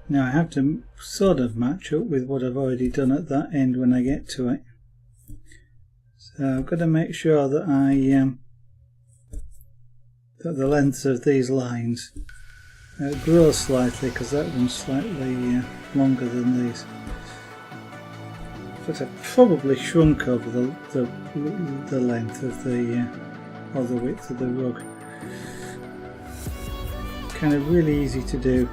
Now I have to sort of match up with what I've already done at that end when I get to it. So I've got to make sure that that the lengths of these lines grow slightly, because that one's slightly longer than these. But I've probably shrunk over the length of the or the width of the rug. Kind of really easy to do.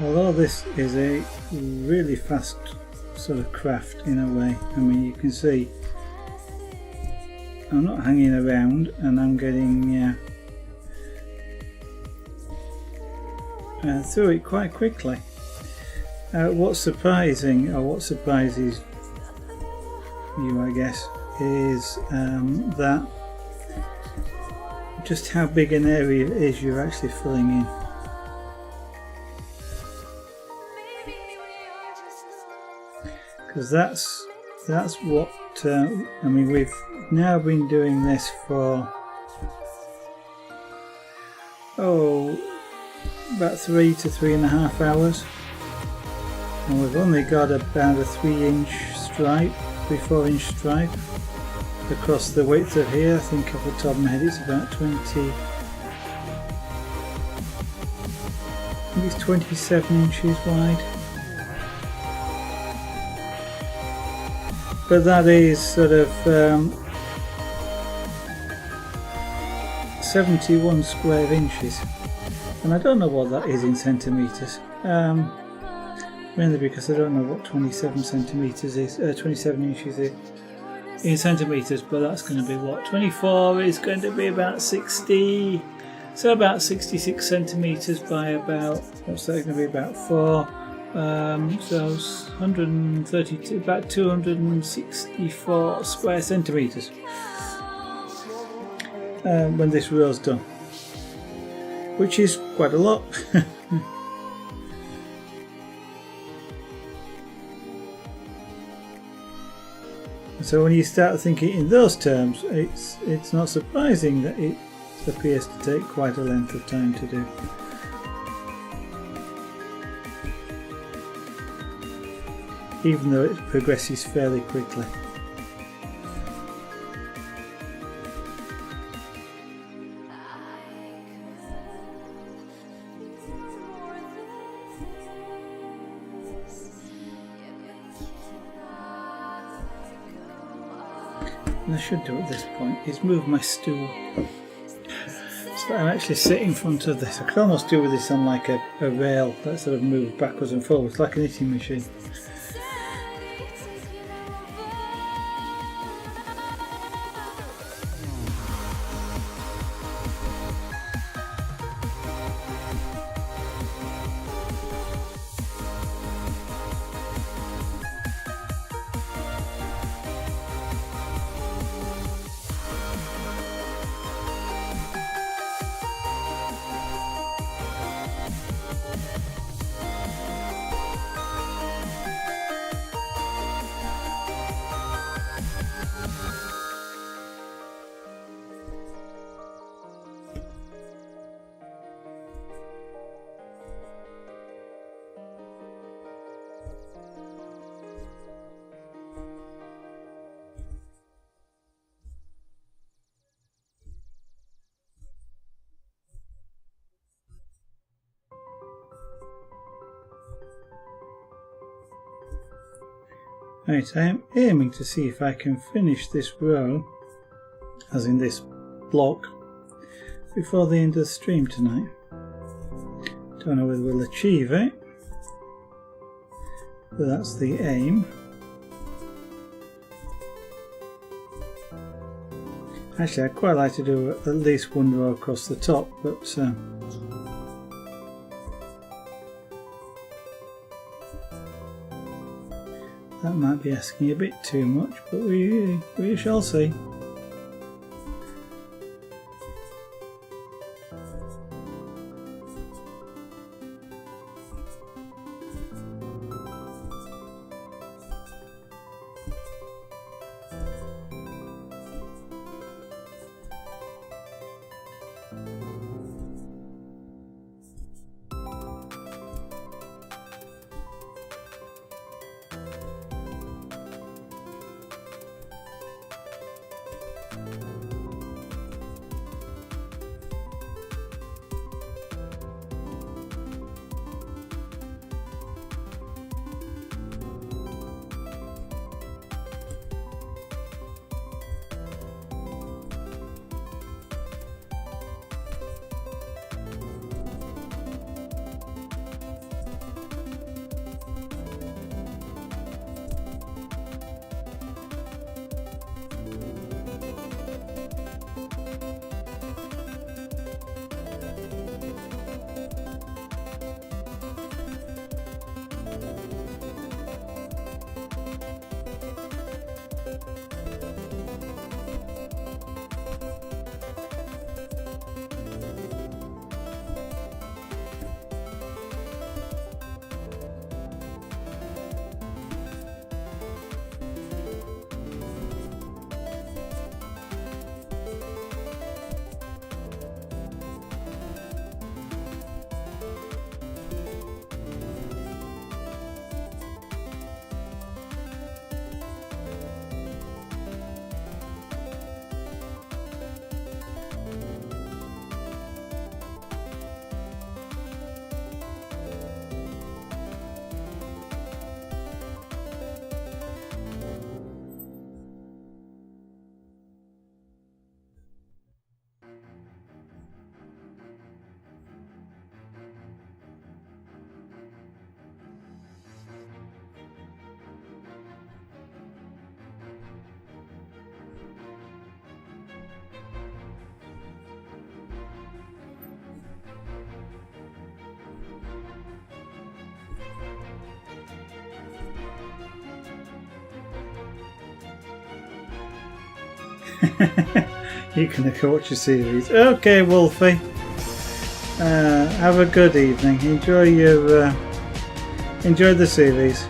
Although this is a really fast sort of craft in a way, I mean you can see I'm not hanging around, and I'm getting through it quite quickly. What's surprising, or what surprises you, I guess, is that just how big an area it is you're actually filling in. Because that's what I mean. We've now been doing this for about 3 to 3.5 hours, and we've only got about a 3-inch stripe, 3-4-inch stripe across the width of here. I think off the top of my head it's about 20. I think it's 27 inches wide. But that is sort of 71 square inches, and I don't know what that is in centimetres, mainly because I don't know what 27 centimetres is, 27 inches is in centimetres, but that's going to be what, 24 is going to be about 60, so about 66 centimetres by about, what's that going to be, about 4. So 132, about 264 square centimetres when this row's done, which is quite a lot. So when you start thinking in those terms, it's not surprising that it appears to take quite a length of time to do. Even though it progresses fairly quickly. What I should do at this point is move my stool so that I'm actually sitting in front of this. I could almost do with this on like a rail that sort of moves backwards and forwards like a knitting machine. Right, I am aiming to see if I can finish this row, as in this block, before the end of the stream tonight. Don't know whether we'll achieve it, but that's the aim. Actually, I'd quite like to do at least one row across the top, but that might be asking a bit too much, but we shall see. You can go watch a series. Okay, Wolfie. Have a good evening. Enjoy the series.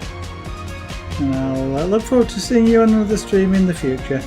And I'll look forward to seeing you on another stream in the future.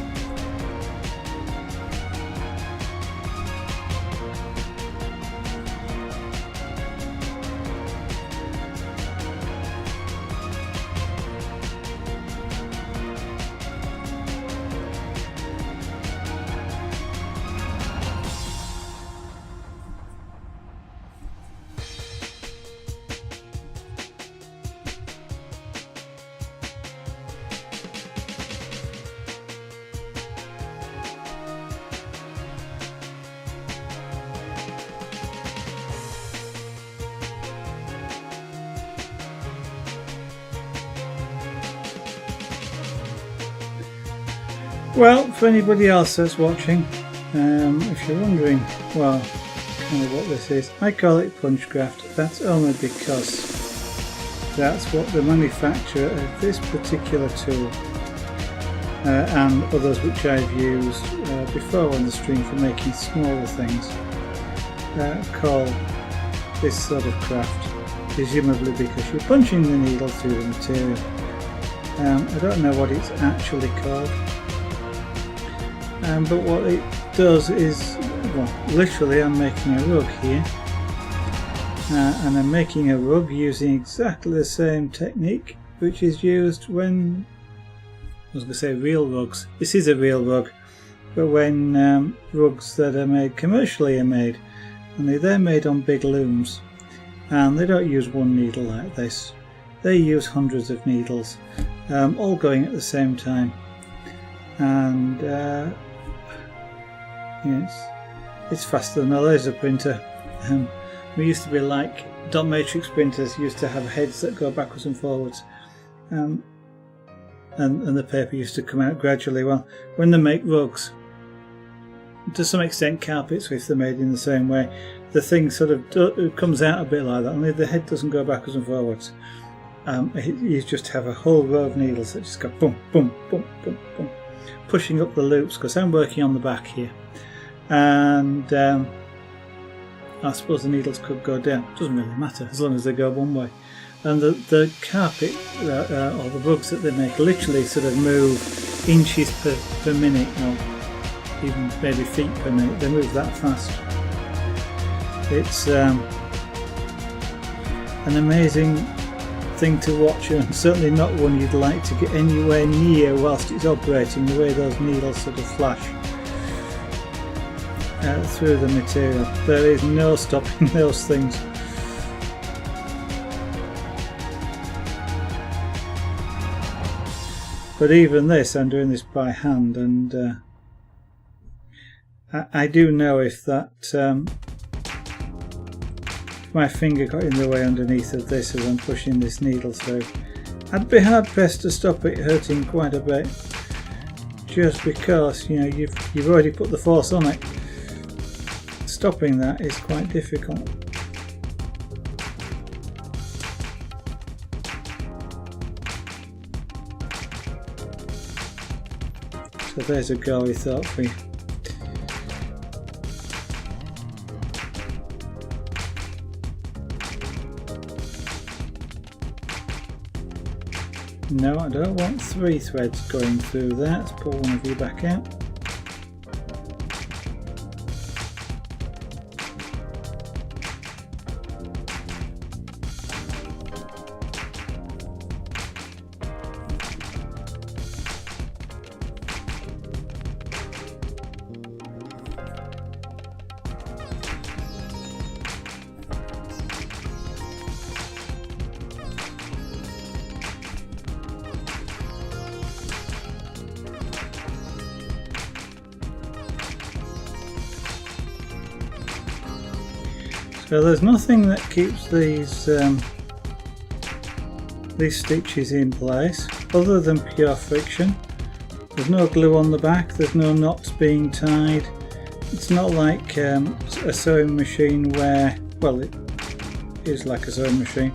Well, for anybody else that's watching, if you're wondering, well, kind of what this is, I call it punchcraft. That's only because that's what the manufacturer of this particular tool and others which I've used before on the stream for making smaller things call this sort of craft, presumably because you're punching the needle through the material. I don't know what it's actually called. But what it does is, well, literally I'm making a rug here, and I'm making a rug using exactly the same technique which is used when, I was going to say real rugs, this is a real rug, but when rugs that are made commercially are made, and they're made on big looms, and they don't use one needle like this, they use hundreds of needles, all going at the same time, and it's faster than a laser printer. We used to be like dot matrix printers, used to have heads that go backwards and forwards, and the paper used to come out gradually. Well, when they make rugs, to some extent carpets, if they're made in the same way, the thing sort of comes out a bit like that, only the head doesn't go backwards and forwards. You just have a whole row of needles that just go boom, boom, boom, boom, boom, pushing up the loops, because I'm working on the back here. And I suppose the needles could go down, doesn't really matter as long as they go one way. And the carpet or the rugs that they make literally sort of move inches per minute, or even maybe feet per minute. They move that fast. It's an amazing thing to watch, and certainly not one you'd like to get anywhere near whilst it's operating, the way those needles sort of flash through the material. There is no stopping those things. But even this, I'm doing this by hand, and I do know if that if my finger got in the way underneath of this as I'm pushing this needle through, I'd be hard pressed to stop it hurting quite a bit, just because, you know, you've already put the force on it. Stopping that is quite difficult. So there's a goalie thought for you. No, I don't want 3 threads going through that. Let's pull one of you back out. So there's nothing that keeps these stitches in place other than pure friction. There's no glue on the back, there's no knots being tied. It's not like a sewing machine where, well, it is like a sewing machine,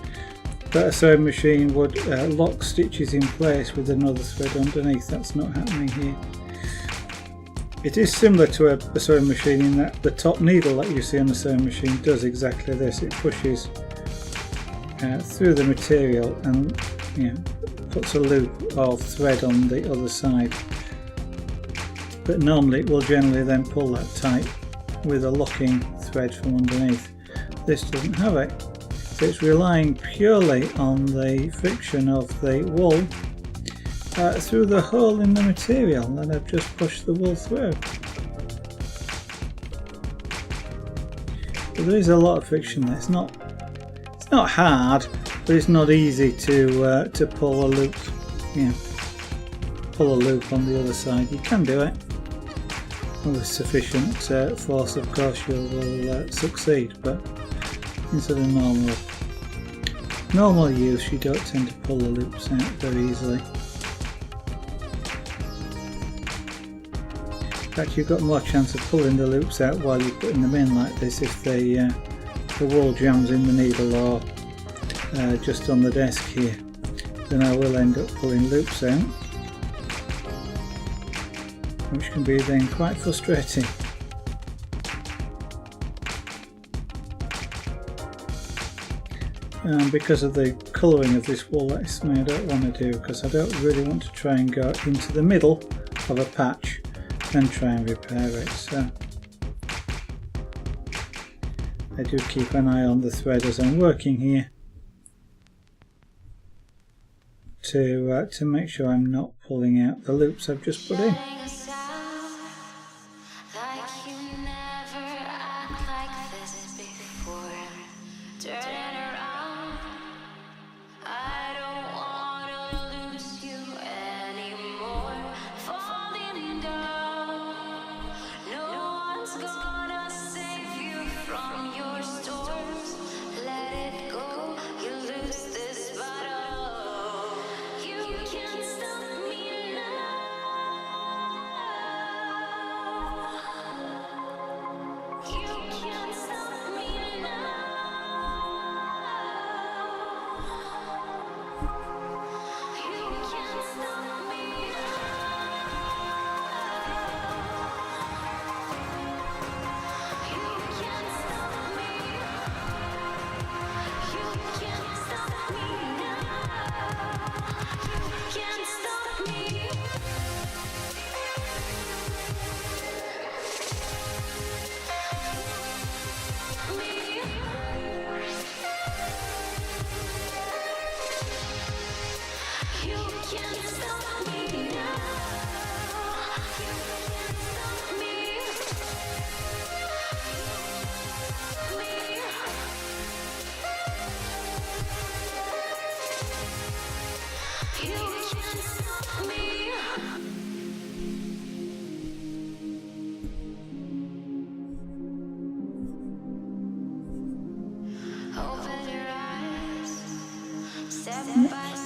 but a sewing machine would lock stitches in place with another thread underneath. That's not happening here. It is similar to a sewing machine in that the top needle that you see on the sewing machine does exactly this. It pushes through the material and puts a loop of thread on the other side. But normally it will generally then pull that tight with a locking thread from underneath. This doesn't have it, so it's relying purely on the friction of the wool through the hole in the material that I've just pushed the wool through. But there is a lot of friction there. It's not hard, but it's not easy to pull a loop. Pull a loop on the other side. You can do it with sufficient force, of course you will succeed, but in sort of normal use you don't tend to pull the loops out very easily. In fact, you've got more chance of pulling the loops out while you're putting them in like this if the wool jams in the needle or just on the desk here. Then I will end up pulling loops out, which can be then quite frustrating. Because of the colouring of this wool, that's something I don't want to do, because I don't really want to try and go into the middle of a patch and try and repair it. So I do keep an eye on the thread as I'm working here to make sure I'm not pulling out the loops I've just put in.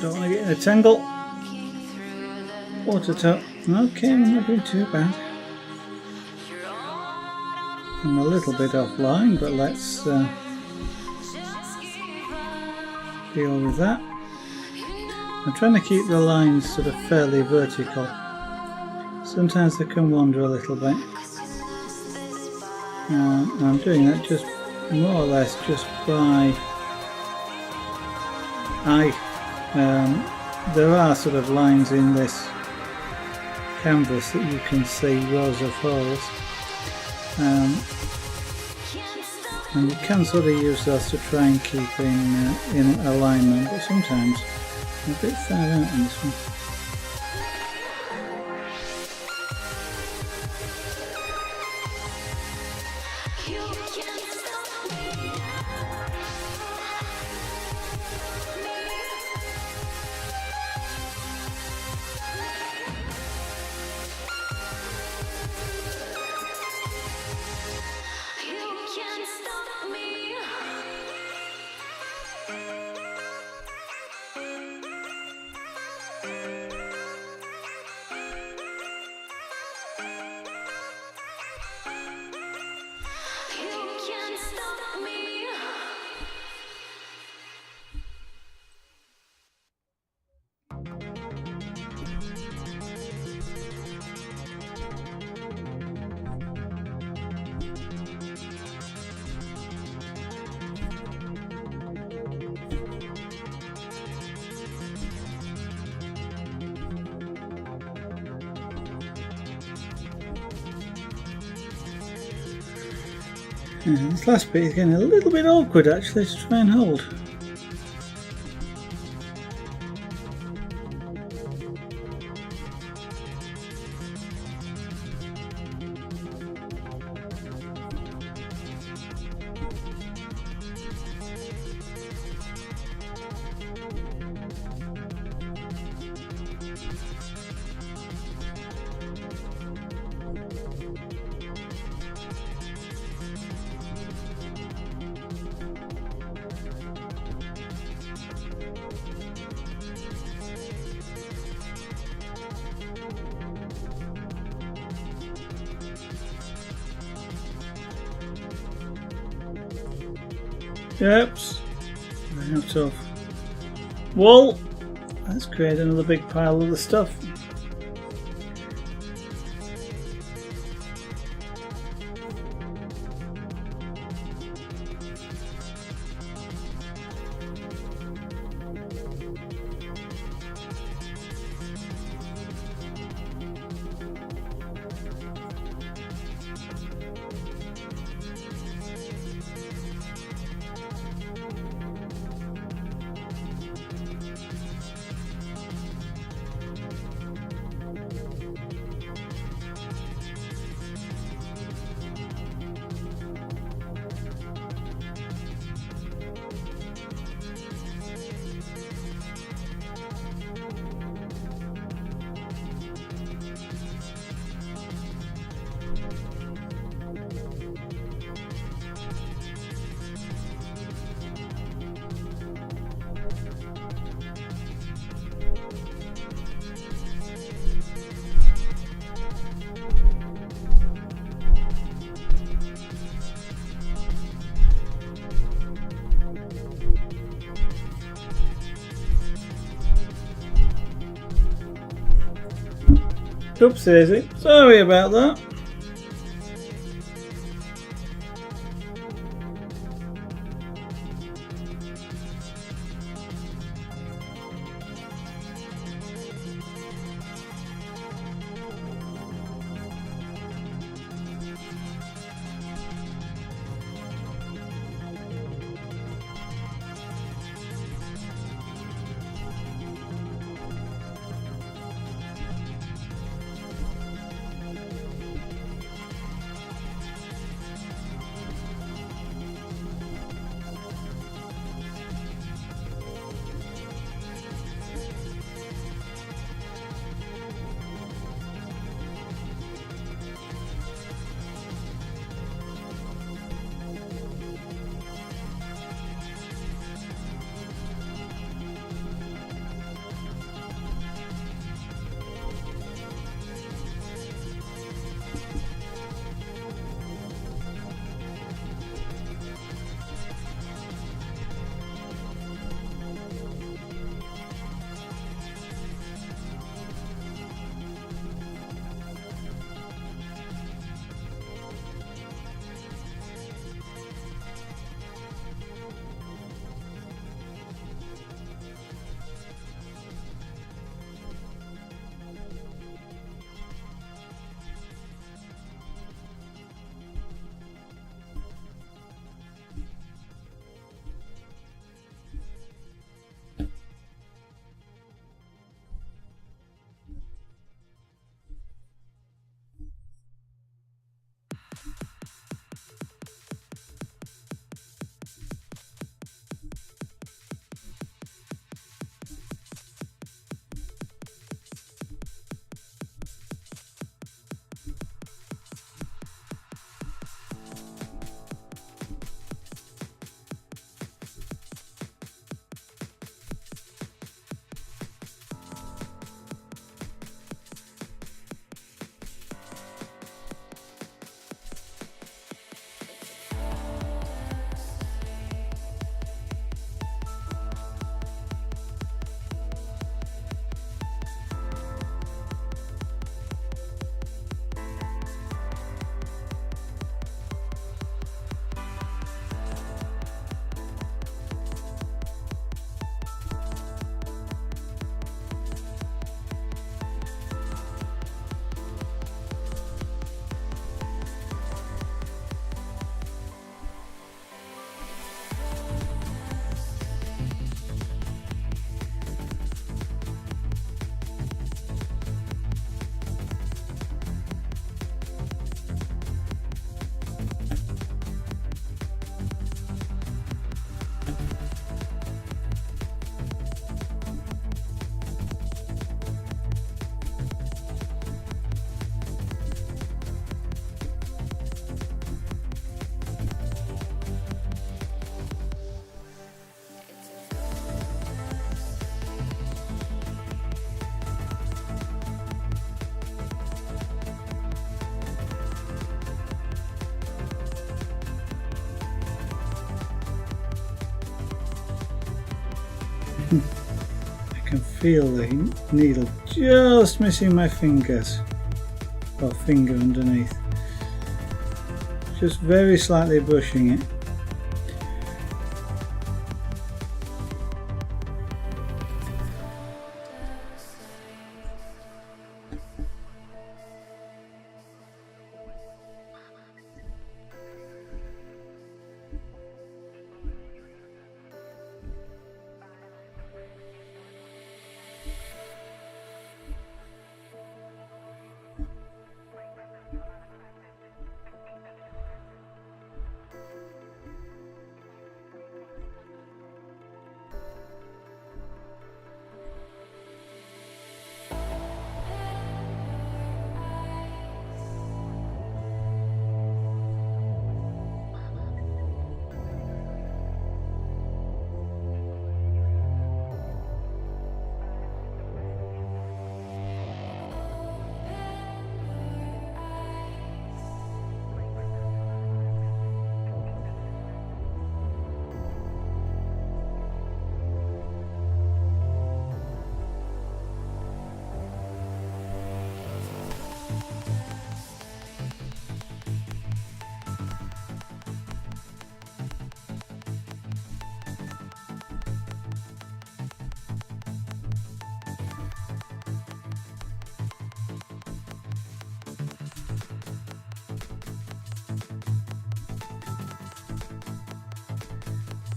Don't want to get in a tangle. Water top. Okay, I'm not doing too bad. I'm a little bit offline, but let's deal with that. I'm trying to keep the lines sort of fairly vertical. Sometimes they can wander a little bit. I'm doing that just more or less just by eye. There are sort of lines in this canvas that you can see, rows of holes, and you can sort of use those to try and keep in alignment, but sometimes I'm a bit far out on this one. Yeah, this last bit is getting a little bit awkward actually to try and hold. Oops, out of wool. Let's create another big pile of the stuff. Oops, Daisy. Sorry about that. I can feel the needle just missing my fingers, or finger underneath, just very slightly brushing it.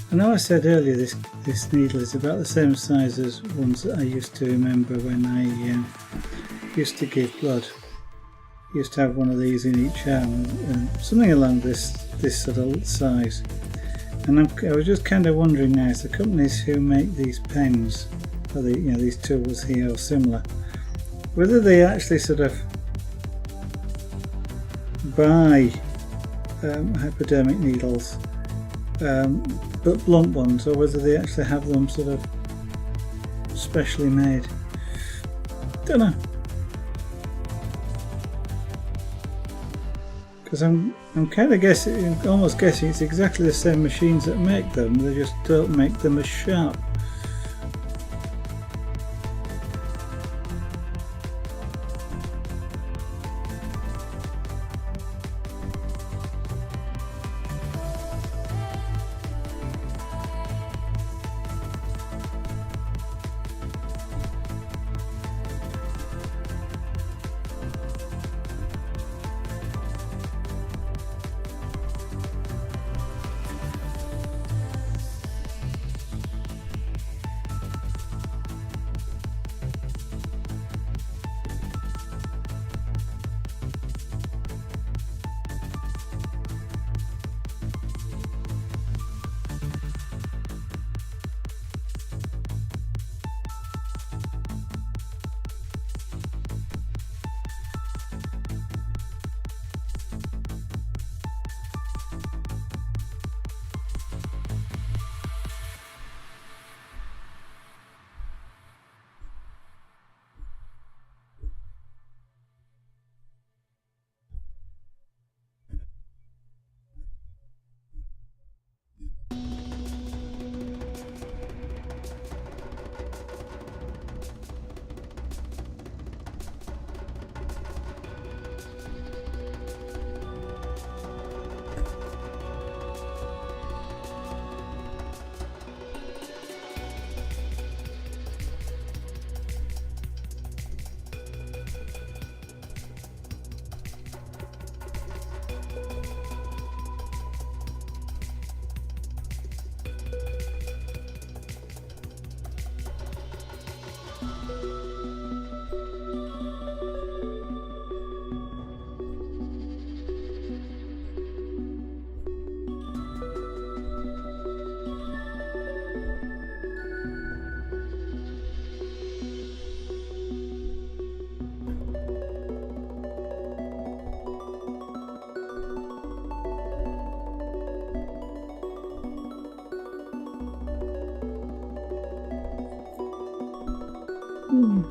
I know I said earlier this needle is about the same size as ones that I used to remember when I used to give blood. I used to have one of these in each arm, and something along this sort of size. And I was just kind of wondering now, if the companies who make these pens, or these tools here or similar, whether they actually sort of buy hypodermic needles, but blunt ones, or whether they actually have them sort of specially made. Don't know, because I'm kind of almost guessing it's exactly the same machines that make them. They just don't make them as sharp.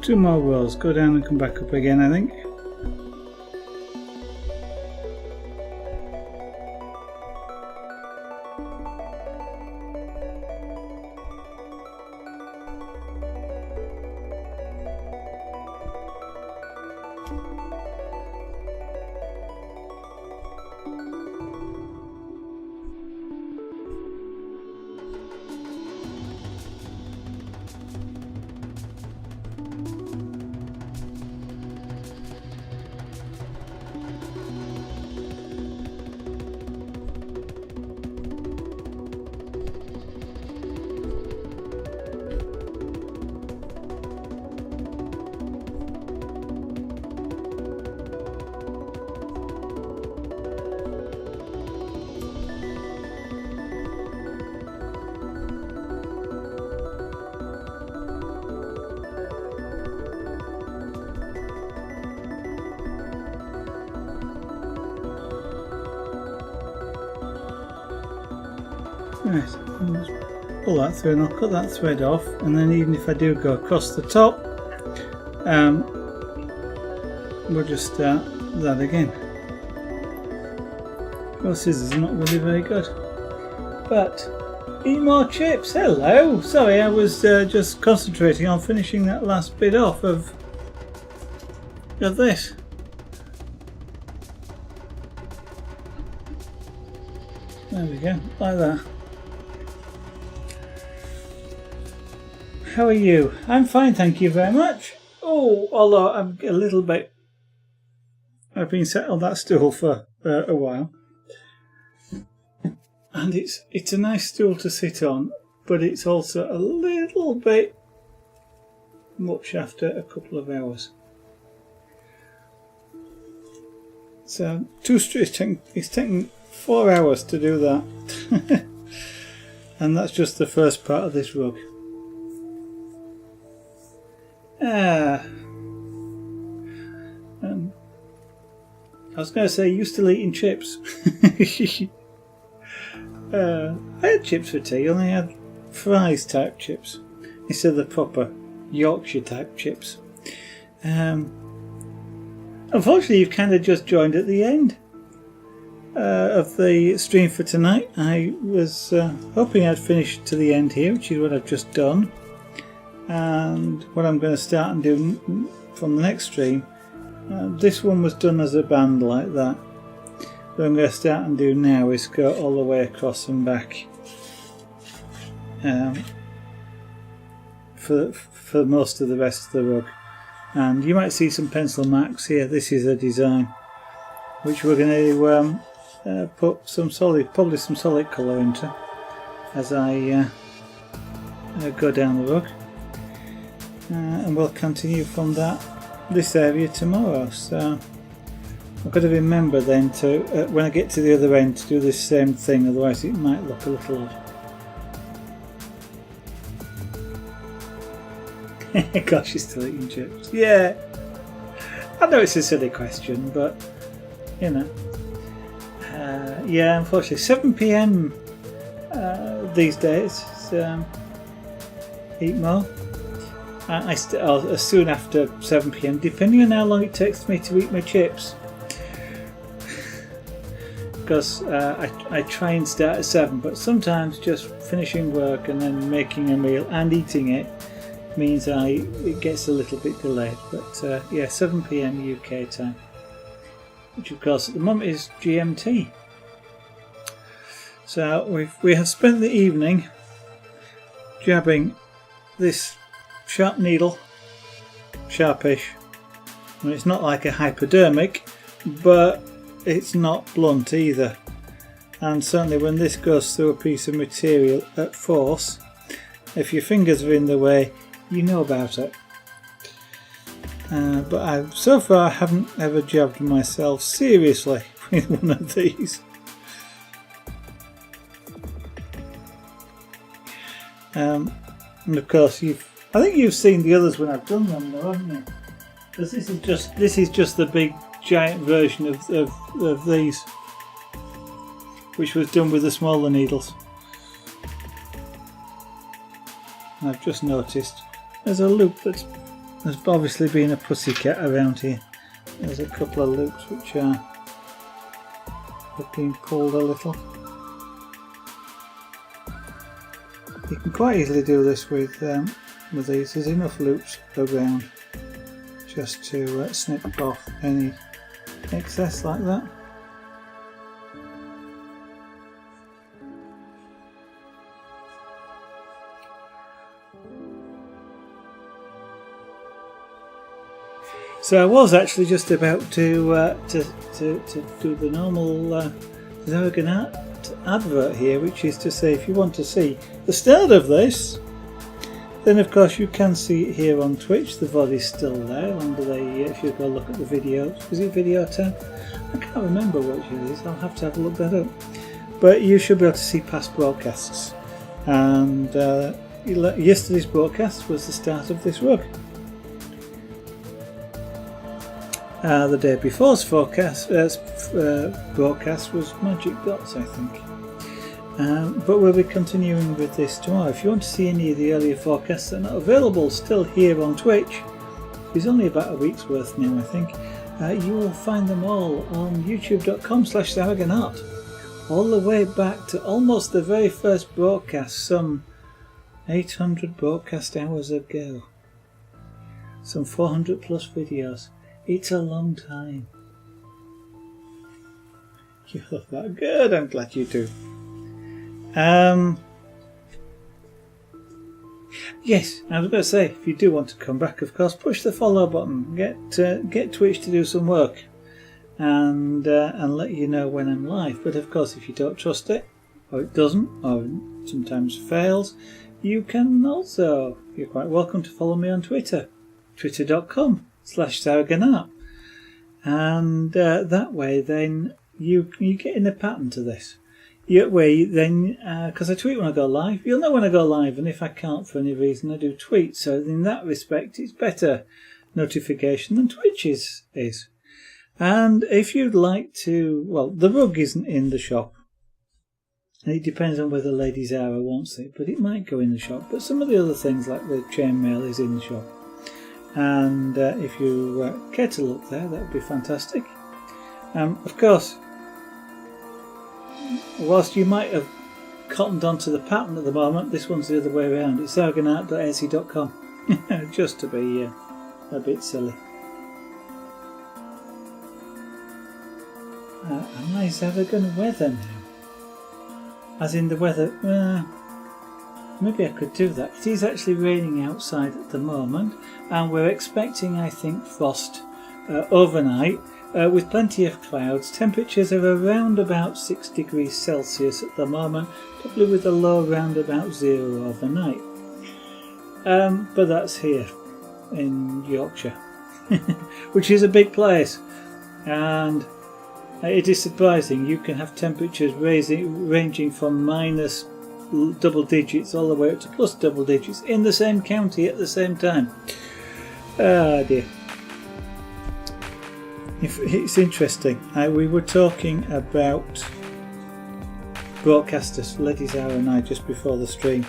Two more rows, go down and come back up again, I think. Right, let's pull that through and I'll cut that thread off, and then even if I do go across the top, we'll just start that again. Well, scissors are not really very good. But eat more chips. Hello. Sorry, I was just concentrating on finishing that last bit off of this. There we go, like that. How are you? I'm fine, thank you very much. Oh, although I'm a little bit... I've been sat on that stool for a while. And it's a nice stool to sit on, but it's also a little bit much after a couple of hours. So it's taken 4 hours to do that. And that's just the first part of this rug. I was going to say, you still eating chips? I had chips for tea, only had fries type chips instead of the proper Yorkshire type chips. Unfortunately, you've kind of just joined at the end of the stream for tonight. I was hoping I'd finish to the end here, which is what I've just done, and what I'm going to start and do from the next stream. This one was done as a band like that. What I'm going to start and do now is go all the way across and back for most of the rest of the rug. And you might see some pencil marks here. This is a design which we're going to put some probably some solid colour into as I go down the rug, and we'll continue from this area tomorrow. So I've got to remember then to when I get to the other end to do this same thing, otherwise it might look a little odd. Gosh, you're still eating chips. Yeah, I know it's a silly question, but you know, yeah, unfortunately 7 PM these days eat more. Soon after 7 PM, depending on how long it takes me to eat my chips, because I try and start at 7, but sometimes just finishing work and then making a meal and eating it means it gets a little bit delayed. But yeah, 7 PM UK time, which of course at the moment is GMT. So we have spent the evening jabbing this sharp needle, sharpish. And it's not like a hypodermic, but it's not blunt either. And certainly when this goes through a piece of material at force, if your fingers are in the way, you know about it. But so far I haven't ever jabbed myself seriously with one of these. And of course I think you've seen the others when I've done them though, haven't you? Because this is just the big giant version of these, which was done with the smaller needles. And I've just noticed there's a loop there's obviously been a pussycat around here. There's a couple of loops which have been pulled a little. You can quite easily do this with these. There's enough loops around just to snip off any excess like that. So I was actually just about to do the normal Zogan advert here, which is to say, if you want to see the start of this, then of course you can see it here on Twitch. The VOD is still there under if you go look at the videos. Is it video tab? I can't remember which it is. I'll have to have a look that up. But you should be able to see past broadcasts. And yesterday's broadcast was the start of this rug. The day before's broadcast was Magic Dots, I think. But we'll be continuing with this tomorrow. If you want to see any of the earlier forecasts that are not available still here on Twitch, there's only about a week's worth now, I think. You will find them all on youtube.com/SaragaNart, all the way back to almost the very first broadcast, some 800 broadcast hours ago. Some 400 plus videos. It's a long time. You love that. Good, I'm glad you do. Yes, I was going to say, if you do want to come back, of course, push the follow button. Get Twitch to do some work, and let you know when I'm live. But of course, if you don't trust it, or it doesn't, or sometimes fails, you can also. You're quite welcome to follow me on Twitter, twitter.com/SaragaNart, and that way, then you get in a pattern to this. Because I tweet when I go live, you'll know when I go live, and if I can't for any reason, I do tweet. So in that respect, it's better notification than Twitch is. And if you'd like to, well, the rug isn't in the shop. And it depends on whether Ladies Hour wants it, but it might go in the shop. But some of the other things, like the chainmail, is in the shop. And if you care to look there, that would be fantastic. Of course, whilst you might have cottoned onto the pattern at the moment, this one's the other way around. It's saraganart.etsy.com. Just to be a bit silly. Am I Zaragan weather now? As in the weather... maybe I could do that. It is actually raining outside at the moment, and we're expecting, I think, frost overnight. With plenty of clouds. Temperatures are around about 6 degrees Celsius at the moment, probably with a low around about 0 overnight. But that's here in Yorkshire, which is a big place, and it is surprising. You can have temperatures ranging from minus double digits all the way up to plus double digits in the same county at the same time. Ah dear. It's interesting. We were talking about broadcasters, Ladies Hour and I, just before the stream,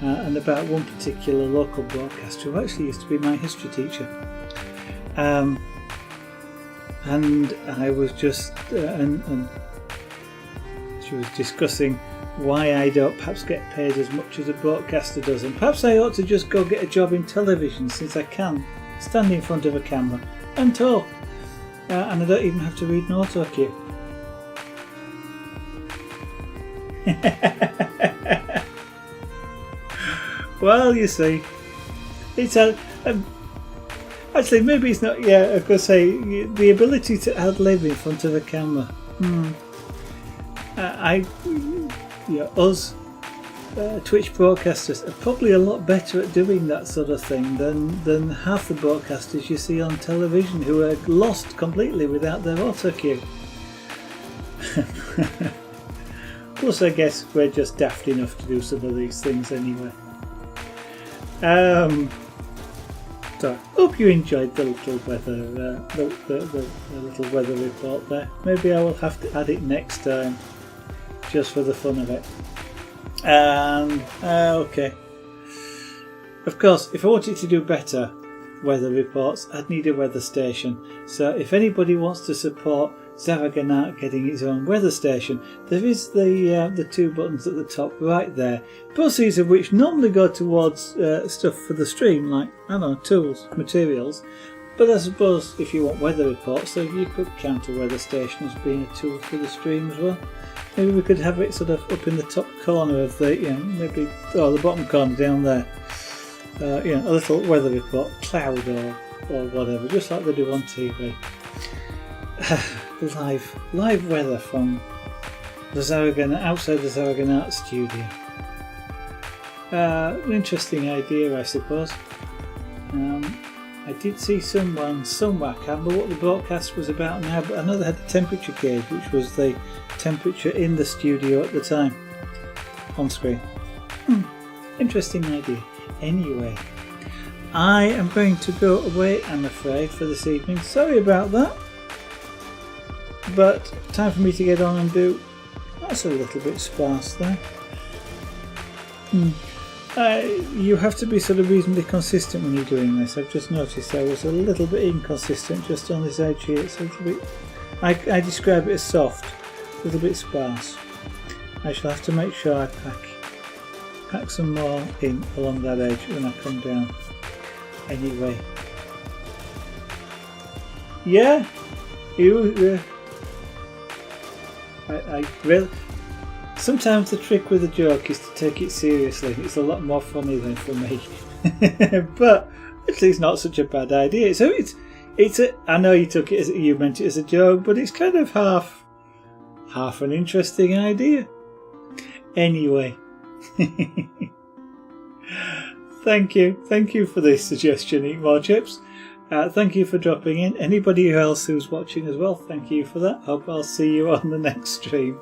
and about one particular local broadcaster who actually used to be my history teacher. And I was just, and she was discussing why I don't perhaps get paid as much as a broadcaster does, and perhaps I ought to just go get a job in television, since I can stand in front of a camera and talk. And I don't even have to read an auto cue. Well, you see, it's actually, maybe it's not. Yeah, I could say the ability to ad-lib in front of a camera. Us Twitch broadcasters are probably a lot better at doing that sort of thing than half the broadcasters you see on television, who are lost completely without their auto cue. Plus, I guess we're just daft enough to do some of these things anyway. So, hope you enjoyed the little weather, the little weather report there. Maybe I will have to add it next time, just for the fun of it. Okay. Of course, if I wanted to do better weather reports, I'd need a weather station. So if anybody wants to support Zaraganart getting its own weather station, there is the two buttons at the top right there. Proceeds of which normally go towards stuff for the stream, like, I don't know, tools, materials. But I suppose if you want weather reports, so you could count a weather station as being a tool for the stream as well. Maybe we could have it sort of up in the top corner of the, maybe, the bottom corner down there. A little weather report, cloud or whatever, just like they do on TV. live weather from the outside the Zaraganart studio. An interesting idea, I suppose. I did see someone somewhere, I can't remember what the broadcast was about now, but I know they had a temperature gauge, which was the temperature in the studio at the time, on screen. Interesting idea. Anyway, I am going to go away, I'm afraid, for this evening. Sorry about that. But time for me to get on and do That's a little bit sparse there. You have to be sort of reasonably consistent when you're doing this. I've just noticed I was a little bit inconsistent just on this edge here. It's a little bit. I describe it as soft, a little bit sparse. I shall have to make sure I pack some more in along that edge when I come down. Anyway, yeah, I really. Sometimes the trick with a joke is to take it seriously. It's a lot more funny than for me, but actually, it's not such a bad idea. So it's a. I know you meant it as a joke, but it's kind of half an interesting idea. Anyway, thank you for this suggestion. Eat more chips. Thank you for dropping in. Anybody else who's watching as well, thank you for that. Hope I'll see you on the next stream.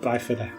Bye for now.